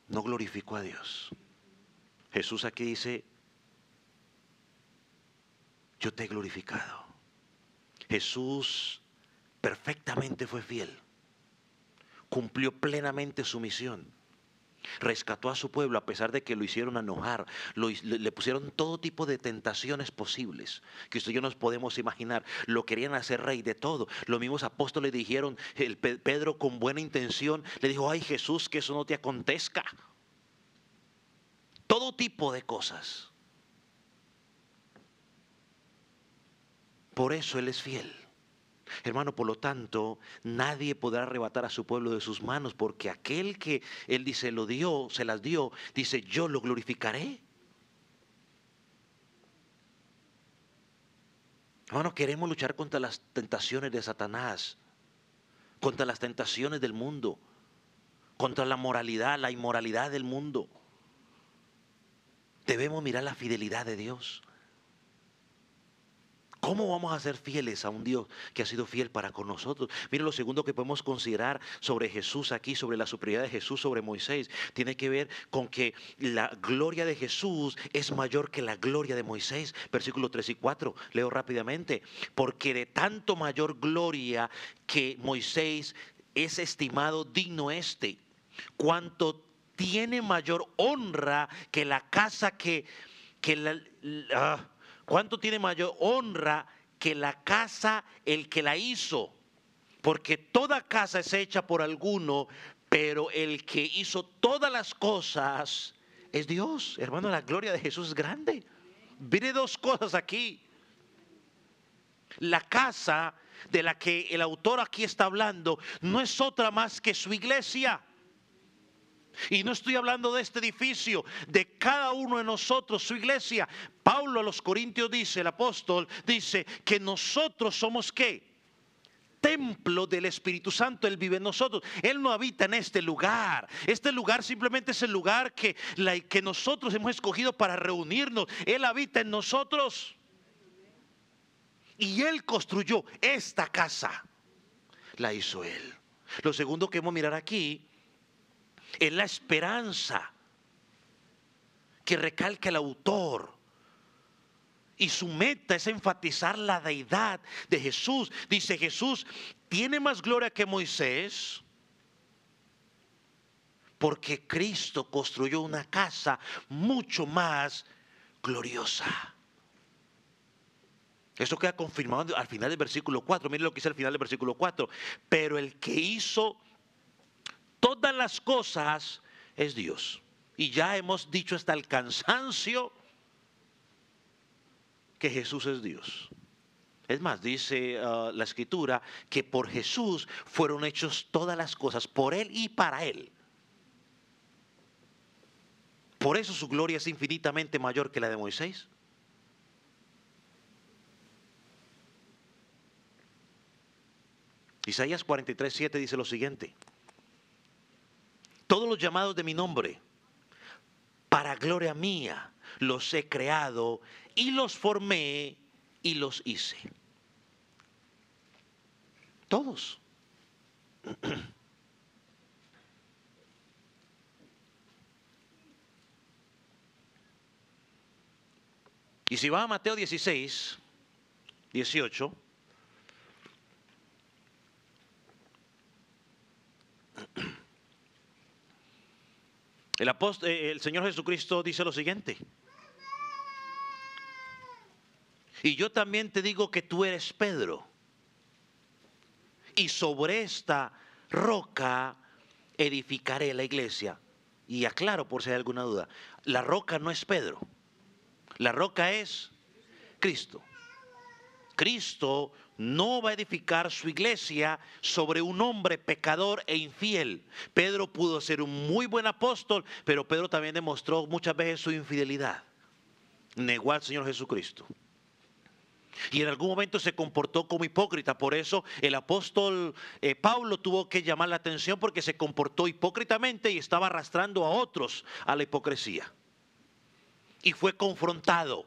No glorificó a Dios. Jesús aquí dice, yo te he glorificado. Jesús perfectamente fue fiel. Cumplió plenamente su misión. Rescató a su pueblo a pesar de que lo hicieron enojar, le pusieron todo tipo de tentaciones posibles que usted y yo nos podemos imaginar. Lo querían hacer rey de todo. Los mismos apóstoles dijeron, Pedro con buena intención le dijo, ay Jesús, que eso no te acontezca. Todo tipo de cosas. Por eso Él es fiel. Hermano, por lo tanto, nadie podrá arrebatar a su pueblo de sus manos, porque aquel que Él dice lo dio, se las dio, dice yo lo glorificaré. Hermano, queremos luchar contra las tentaciones de Satanás, contra las tentaciones del mundo, contra la moralidad, la inmoralidad del mundo. Debemos mirar la fidelidad de Dios. ¿Cómo vamos a ser fieles a un Dios que ha sido fiel para con nosotros? Mire, lo segundo que podemos considerar sobre Jesús aquí, sobre la superioridad de Jesús sobre Moisés, tiene que ver con que la gloria de Jesús es mayor que la gloria de Moisés. Versículos 3 y 4, leo rápidamente. Porque de tanto mayor gloria que Moisés es estimado digno cuanto tiene mayor honra que la casa ¿cuánto tiene mayor honra que la casa el que la hizo? Porque toda casa es hecha por alguno, pero el que hizo todas las cosas es Dios. Hermano, la gloria de Jesús es grande. Mire dos cosas aquí. La casa de la que el autor aquí está hablando no es otra más que su iglesia. Y no estoy hablando de este edificio, de cada uno de nosotros, su iglesia. Pablo a los Corintios dice, el apóstol dice que nosotros somos ¿qué? Templo del Espíritu Santo. Él vive en nosotros. Él no habita en este lugar. Este lugar simplemente es el lugar que nosotros hemos escogido para reunirnos. Él habita en nosotros. Y Él construyó esta casa. La hizo Él. Lo segundo que hemos mirar aquí es la esperanza que recalca el autor. Y su meta es enfatizar la deidad de Jesús. Dice, Jesús tiene más gloria que Moisés porque Cristo construyó una casa mucho más gloriosa. Esto queda confirmado al final del versículo 4. Miren lo que dice al final del versículo 4. Pero el que hizo todas las cosas es Dios. Y ya hemos dicho hasta el cansancio que Jesús es Dios. Es más, dice la Escritura que por Jesús fueron hechas todas las cosas, por Él y para Él. Por eso su gloria es infinitamente mayor que la de Moisés. Isaías 43:7 dice lo siguiente. Todos los llamados de mi nombre, para gloria mía, los he creado y los formé y los hice. Todos. Y si va a Mateo 16:18. El Señor Jesucristo dice lo siguiente. Y yo también te digo que tú eres Pedro. Y sobre esta roca edificaré la iglesia. Y aclaro por si hay alguna duda. La roca no es Pedro. La roca es Cristo. Cristo no va a edificar su iglesia sobre un hombre pecador e infiel. Pedro pudo ser un muy buen apóstol, pero Pedro también demostró muchas veces su infidelidad. negó al Señor Jesucristo. Y en algún momento se comportó como hipócrita. Por eso el apóstol Pablo tuvo que llamar la atención, porque se comportó hipócritamente y estaba arrastrando a otros a la hipocresía. Y fue confrontado.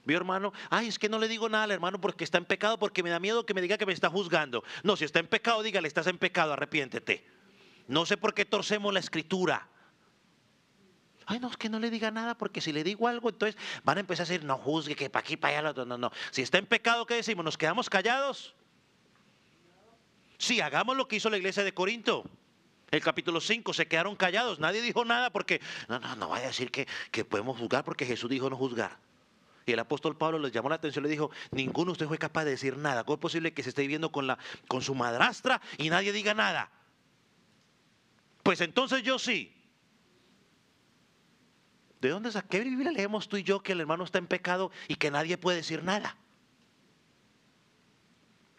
¿Vio, hermano? Ay, es que no le digo nada al hermano porque está en pecado, porque me da miedo que me diga que me está juzgando. No, si está en pecado, dígale, estás en pecado, arrepiéntete. No sé por qué torcemos la escritura. Ay, no, es que no le diga nada, porque si le digo algo, entonces van a empezar a decir, no juzgue, que para aquí, para allá, no. Si está en pecado, ¿qué decimos? ¿Nos quedamos callados? Sí, hagamos lo que hizo la iglesia de Corinto. El capítulo 5, se quedaron callados, nadie dijo nada porque, no vaya a decir que podemos juzgar porque Jesús dijo no juzgar. Y el apóstol Pablo les llamó la atención, le dijo, ninguno de ustedes fue capaz de decir nada. ¿Cómo es posible que se esté viviendo con su madrastra y nadie diga nada? Pues entonces yo sí. ¿De dónde saqué Biblia leemos tú y yo que el hermano está en pecado y que nadie puede decir nada?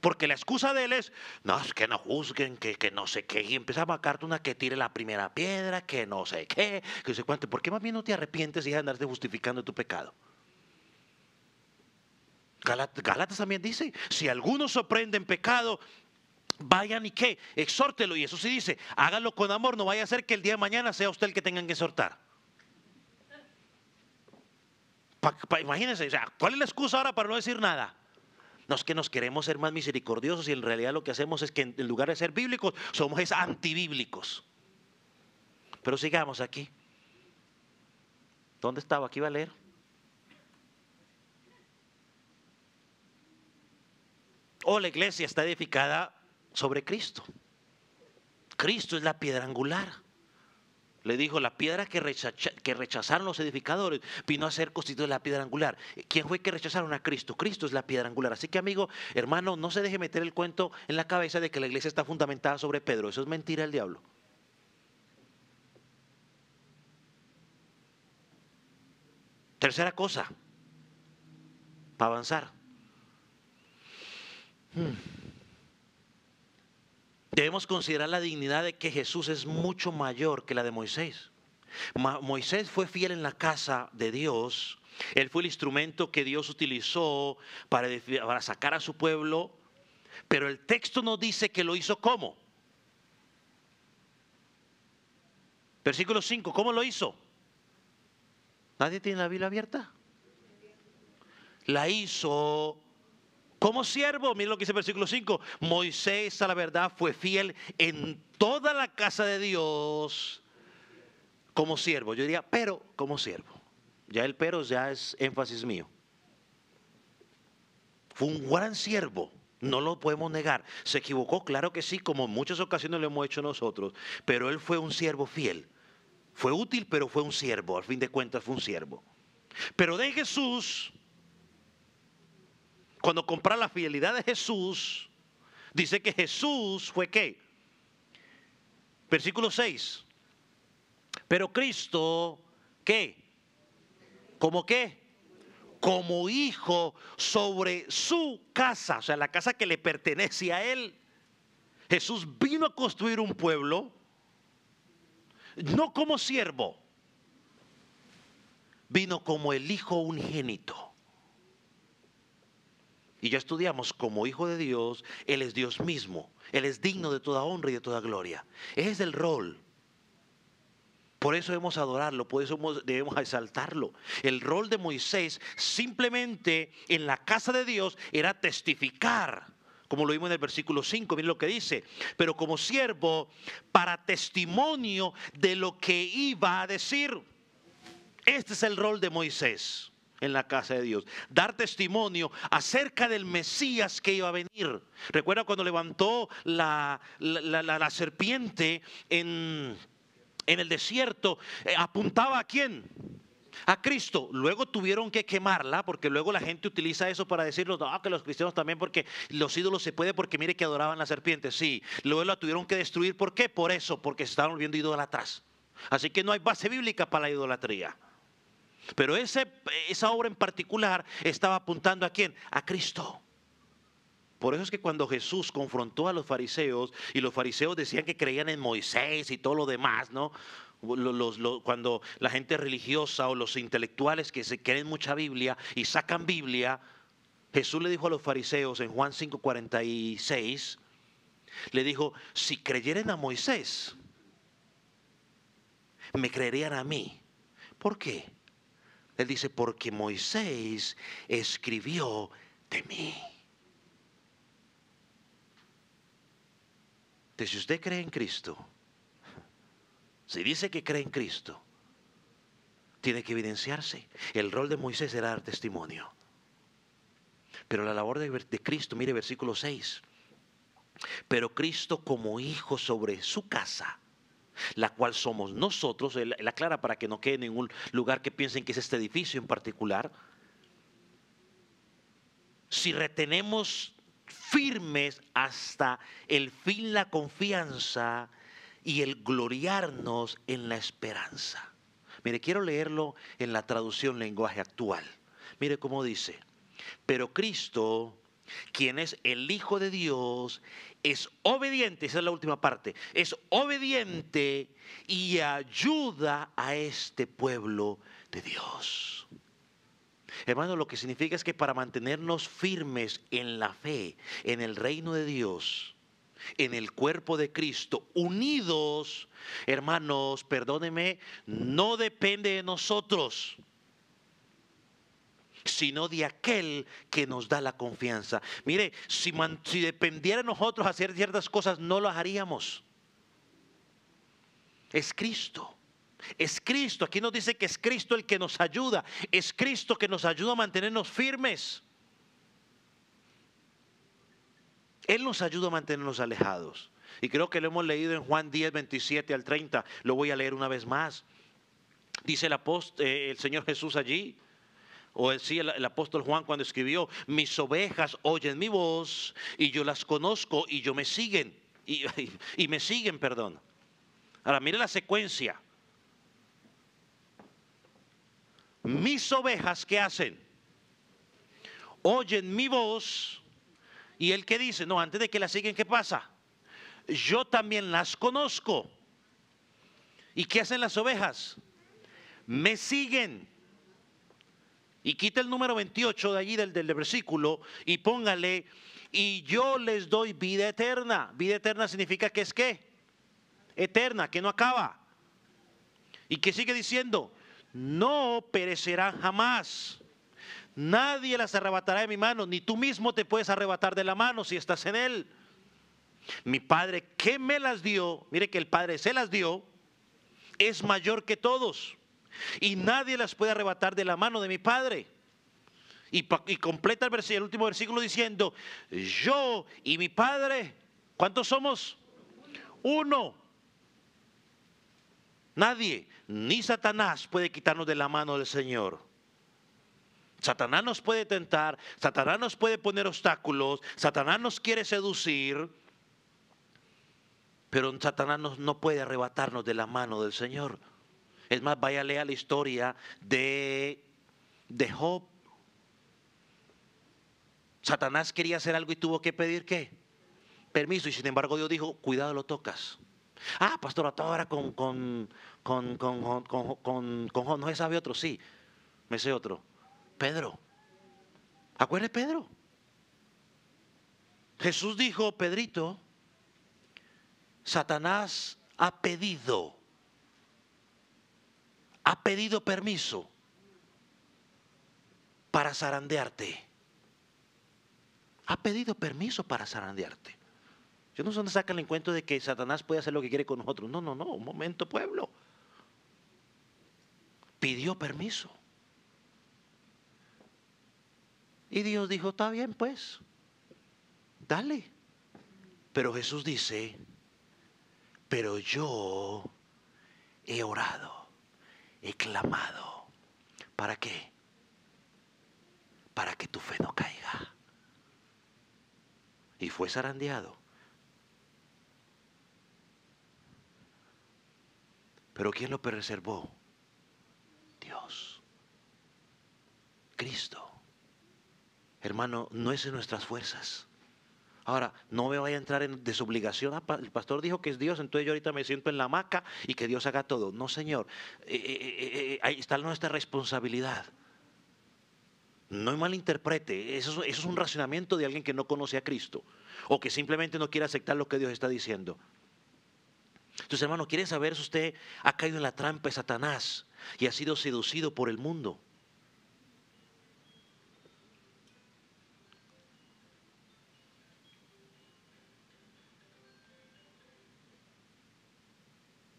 Porque la excusa de él es, no, es que no juzguen, que no sé qué. Y empieza a marcarte una que tire la primera piedra, que no sé qué, que no sé cuánto. ¿Por qué más bien no te arrepientes y dejas de andarte justificando tu pecado? Gálatas también dice, si alguno sorprende en pecado, vayan y qué, exhórtelo. Y eso sí dice, hágalo con amor, no vaya a ser que el día de mañana sea usted el que tengan que exhortar. Imagínense, o sea, ¿cuál es la excusa ahora para no decir nada? No, es que nos queremos ser más misericordiosos y en realidad lo que hacemos es que en lugar de ser bíblicos, somos antibíblicos. Pero sigamos aquí. ¿Dónde estaba? Aquí iba a leer. La iglesia está edificada sobre Cristo. Cristo es la piedra angular. Le dijo, la piedra que rechazaron los edificadores vino a ser constituida la piedra angular. ¿Quién fue que rechazaron? A Cristo. Cristo es la piedra angular. Así que, amigo, hermano, no se deje meter el cuento en la cabeza de que la iglesia está fundamentada sobre Pedro. Eso es mentira del diablo. Tercera cosa, para avanzar. Debemos considerar la dignidad de que Jesús es mucho mayor que la de Moisés. Moisés fue fiel en la casa de Dios. Él fue el instrumento que Dios utilizó para sacar a su pueblo. Pero el texto no dice que lo hizo ¿cómo? Versículo 5, ¿cómo lo hizo? ¿Nadie tiene la Biblia abierta? La hizo como siervo. Miren lo que dice el versículo 5. Moisés, a la verdad, fue fiel en toda la casa de Dios como siervo. Yo diría, pero como siervo. Ya el pero ya es énfasis mío. Fue un gran siervo, no lo podemos negar. Se equivocó, claro que sí, como en muchas ocasiones lo hemos hecho nosotros. Pero él fue un siervo fiel. Fue útil, pero fue un siervo. Al fin de cuentas fue un siervo. Pero de Jesús, cuando compara la fidelidad de Jesús, dice que Jesús fue ¿qué? Versículo 6. Pero Cristo, ¿qué? ¿Cómo qué? Como hijo sobre su casa, o sea, la casa que le pertenece a él. Jesús vino a construir un pueblo, no como siervo, vino como el hijo unigénito. Y ya estudiamos, como hijo de Dios, Él es Dios mismo. Él es digno de toda honra y de toda gloria. Ese es el rol. Por eso debemos adorarlo, por eso debemos exaltarlo. El rol de Moisés simplemente en la casa de Dios era testificar, como lo vimos en el versículo 5, miren lo que dice. Pero como siervo, para testimonio de lo que iba a decir. Este es el rol de Moisés en la casa de Dios, dar testimonio acerca del Mesías que iba a venir. Recuerda cuando levantó la serpiente en el desierto, apuntaba ¿a quién? A Cristo. Luego tuvieron que quemarla, porque luego la gente utiliza eso para decirnos, no, que los cristianos también, porque los ídolos se puede, porque mire que adoraban la serpiente. Sí, luego la tuvieron que destruir. ¿Por qué? Por eso, porque se estaban volviendo idólatras. Así que no hay base bíblica para la idolatría. Pero esa obra en particular estaba apuntando ¿a quién? A Cristo. Por eso es que cuando Jesús confrontó a los fariseos, y los fariseos decían que creían en Moisés y todo lo demás, ¿no? Cuando la gente religiosa o los intelectuales que se creen mucha Biblia y sacan Biblia, Jesús le dijo a los fariseos en Juan 5:46, le dijo, si creyeren a Moisés, me creerían a mí. ¿Por qué? Él dice, porque Moisés escribió de mí. Entonces, si usted cree en Cristo, si dice que cree en Cristo, tiene que evidenciarse. El rol de Moisés era dar testimonio. Pero la labor de Cristo, mire versículo 6. Pero Cristo como hijo sobre su casa, la cual somos nosotros, él aclara para que no quede en ningún lugar que piensen que es este edificio en particular. Si retenemos firmes hasta el fin la confianza y el gloriarnos en la esperanza. Mire, quiero leerlo en la traducción lenguaje actual. Mire cómo dice, pero Cristo, quien es el Hijo de Dios, es obediente, esa es la última parte, es obediente y ayuda a este pueblo de Dios. Hermano, lo que significa es que para mantenernos firmes en la fe, en el reino de Dios, en el cuerpo de Cristo, unidos, hermanos, perdónenme, no depende de nosotros, sino de aquel que nos da la confianza. Mire, si dependiera de nosotros hacer ciertas cosas, no lo haríamos. Es Cristo. Es Cristo. Aquí nos dice que es Cristo el que nos ayuda. Es Cristo que nos ayuda a mantenernos firmes. Él nos ayuda a mantenernos alejados. Y creo que lo hemos leído en Juan 10, 27 al 30. Lo voy a leer una vez más. Dice el Señor Jesús allí, o el apóstol Juan cuando escribió, mis ovejas oyen mi voz y yo las conozco y me siguen. Y me siguen, perdón. Ahora mire la secuencia. Mis ovejas, ¿qué hacen? Oyen mi voz. Y él que dice, no, antes de que las siguen, ¿qué pasa? Yo también las conozco. ¿Y qué hacen las ovejas? Me siguen. Y quita el número 28 de allí del versículo y póngale, y yo les doy vida eterna. Vida eterna significa que es ¿qué? Eterna, que no acaba. ¿Y qué sigue diciendo? No perecerán jamás. Nadie las arrebatará de mi mano, ni tú mismo te puedes arrebatar de la mano si estás en él. Mi Padre que me las dio, mire que el Padre se las dio, es mayor que todos. Y nadie las puede arrebatar de la mano de mi Padre. Y completa el último versículo diciendo, yo y mi Padre, ¿cuántos somos? Uno. Nadie, ni Satanás puede quitarnos de la mano del Señor. Satanás nos puede tentar, Satanás nos puede poner obstáculos, Satanás nos quiere seducir, pero Satanás no puede arrebatarnos de la mano del Señor. Es más, vaya a leer la historia de Job. Satanás quería hacer algo y tuvo que pedir ¿qué? Permiso, y sin embargo Dios dijo, cuidado, lo tocas. Ah, pastor, ahora con Job, no se sabe otro, sí, me sé otro. Pedro, acuérdate Pedro. Jesús dijo, Pedrito, Satanás ha pedido permiso para zarandearte. Ha pedido permiso para zarandearte. Yo no sé dónde sacan el encuentro de que Satanás puede hacer lo que quiere con nosotros. No, un momento, pueblo. Pidió permiso. Y Dios dijo, está bien pues, dale. Pero Jesús dice, pero yo he orado, he clamado. ¿Para qué? Para que tu fe no caiga. Y fue zarandeado. Pero ¿quién lo preservó? Dios. Cristo. Hermano, no es en nuestras fuerzas, Ahora, no me vaya a entrar en desobligación. El pastor dijo que es Dios, entonces yo ahorita me siento en la hamaca y que Dios haga todo. No, Señor. Ahí está nuestra responsabilidad. No me malinterprete, eso es un racionamiento de alguien que no conoce a Cristo o que simplemente no quiere aceptar lo que Dios está diciendo. Entonces, hermano, ¿quiere saber si usted ha caído en la trampa de Satanás y ha sido seducido por el mundo?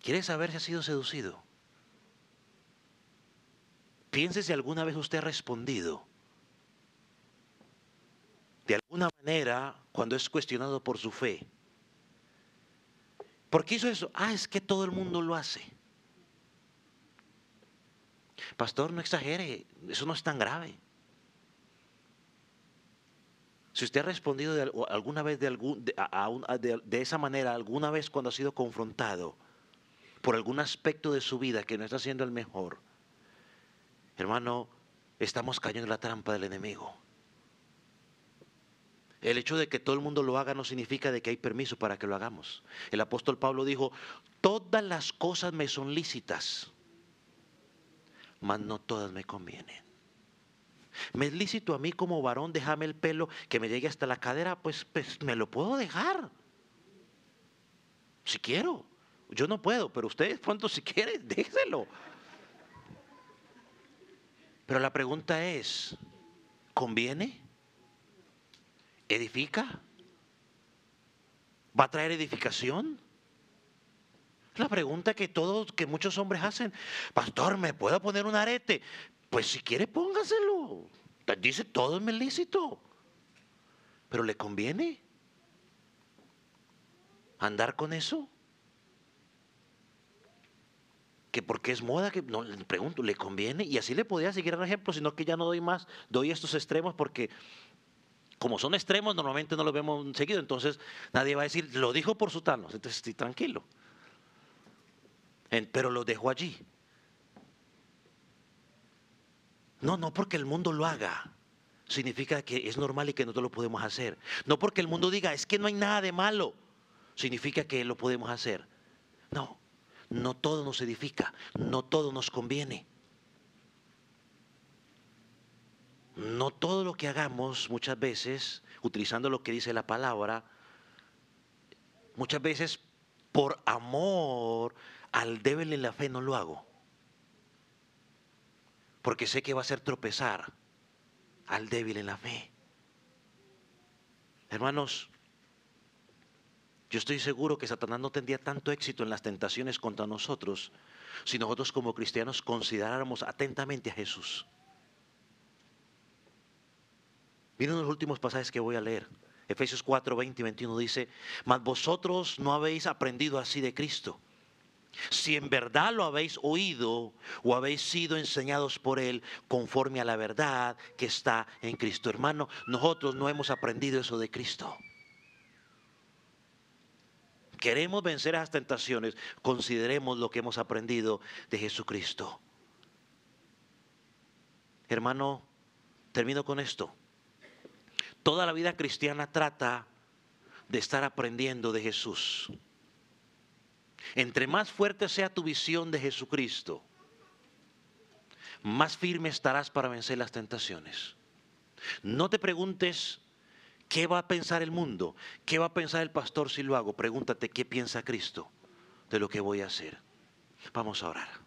¿Quiere saber si ha sido seducido? Piense si alguna vez usted ha respondido de alguna manera cuando es cuestionado por su fe. ¿Por qué hizo eso? Es que todo el mundo lo hace. Pastor, no exagere, eso no es tan grave. Si usted ha respondido alguna vez de esa manera, alguna vez cuando ha sido confrontado por algún aspecto de su vida que no está siendo el mejor, hermano, estamos cayendo en la trampa del enemigo. El hecho de que todo el mundo lo haga no significa de que hay permiso para que lo hagamos. El apóstol Pablo dijo, todas las cosas me son lícitas, mas no todas me convienen. ¿Me es lícito a mí como varón dejarme el pelo que me llegue hasta la cadera? Pues me lo puedo dejar. Si quiero. Yo no puedo, pero ustedes pronto si quieren, déjelo. Pero la pregunta es, ¿conviene? ¿Edifica? ¿Va a traer edificación? La pregunta que muchos hombres hacen, pastor, ¿me puedo poner un arete? Pues si quiere póngaselo. Dice, todo es lícito. ¿Pero le conviene andar con eso? Que porque es moda, que no, le pregunto, ¿le conviene? Y así le podía seguir dando ejemplos, sino que ya no doy más, doy estos extremos porque como son extremos normalmente no los vemos seguido, entonces nadie va a decir, lo dijo por su tano, entonces estoy tranquilo. Pero lo dejo allí. No porque el mundo lo haga, significa que es normal y que nosotros lo podemos hacer. No porque el mundo diga, es que no hay nada de malo, significa que lo podemos hacer. No todo nos edifica, no todo nos conviene. No todo lo que hagamos muchas veces, utilizando lo que dice la palabra, muchas veces por amor al débil en la fe no lo hago. Porque sé que va a hacer tropezar al débil en la fe. Hermanos, yo estoy seguro que Satanás no tendría tanto éxito en las tentaciones contra nosotros si nosotros como cristianos consideráramos atentamente a Jesús. Miren los últimos pasajes que voy a leer. Efesios 4, 20 y 21 dice, mas vosotros no habéis aprendido así de Cristo. Si en verdad lo habéis oído o habéis sido enseñados por Él conforme a la verdad que está en Cristo. Hermano, nosotros no hemos aprendido eso de Cristo. Queremos vencer a las tentaciones, consideremos lo que hemos aprendido de Jesucristo. Hermano, termino con esto. Toda la vida cristiana trata de estar aprendiendo de Jesús. Entre más fuerte sea tu visión de Jesucristo, más firme estarás para vencer las tentaciones. No te preguntes qué va a pensar el mundo, qué va a pensar el pastor si lo hago. Pregúntate qué piensa Cristo de lo que voy a hacer. Vamos a orar.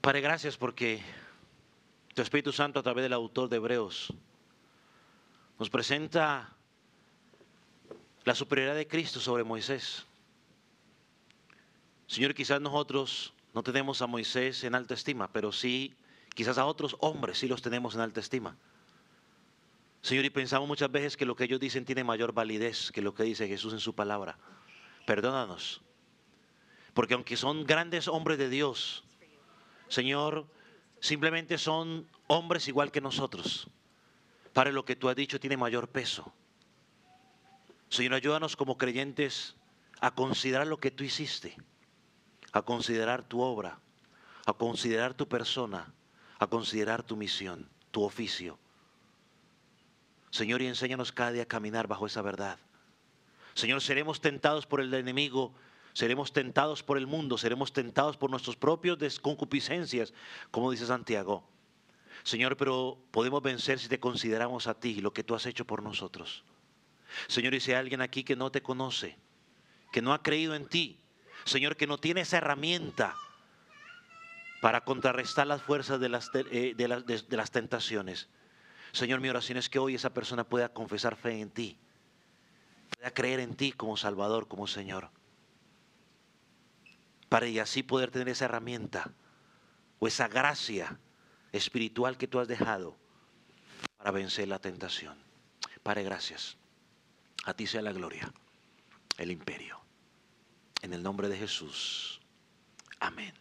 Padre, gracias porque tu Espíritu Santo a través del autor de Hebreos nos presenta la superioridad de Cristo sobre Moisés. Señor, quizás nosotros no tenemos a Moisés en alta estima, pero sí, quizás a otros hombres sí los tenemos en alta estima. Señor, y pensamos muchas veces que lo que ellos dicen tiene mayor validez que lo que dice Jesús en su palabra. Perdónanos, porque aunque son grandes hombres de Dios, Señor, simplemente son hombres igual que nosotros. Padre, lo que tú has dicho tiene mayor peso. Señor, ayúdanos como creyentes a considerar lo que tú hiciste, a considerar tu obra, a considerar tu persona, a considerar tu misión, tu oficio. Señor, y enséñanos cada día a caminar bajo esa verdad. Señor, seremos tentados por el enemigo, seremos tentados por el mundo, seremos tentados por nuestros propios concupiscencias, como dice Santiago. Señor, pero podemos vencer si te consideramos a ti, lo que tú has hecho por nosotros. Señor, y si hay alguien aquí que no te conoce, que no ha creído en ti, Señor, que no tiene esa herramienta para contrarrestar las fuerzas de las tentaciones. Señor, mi oración es que hoy esa persona pueda confesar fe en ti, pueda creer en ti como Salvador, como Señor, para y así poder tener esa herramienta o esa gracia espiritual que tú has dejado para vencer la tentación. Padre, gracias. A ti sea la gloria, el imperio. En el nombre de Jesús. Amén.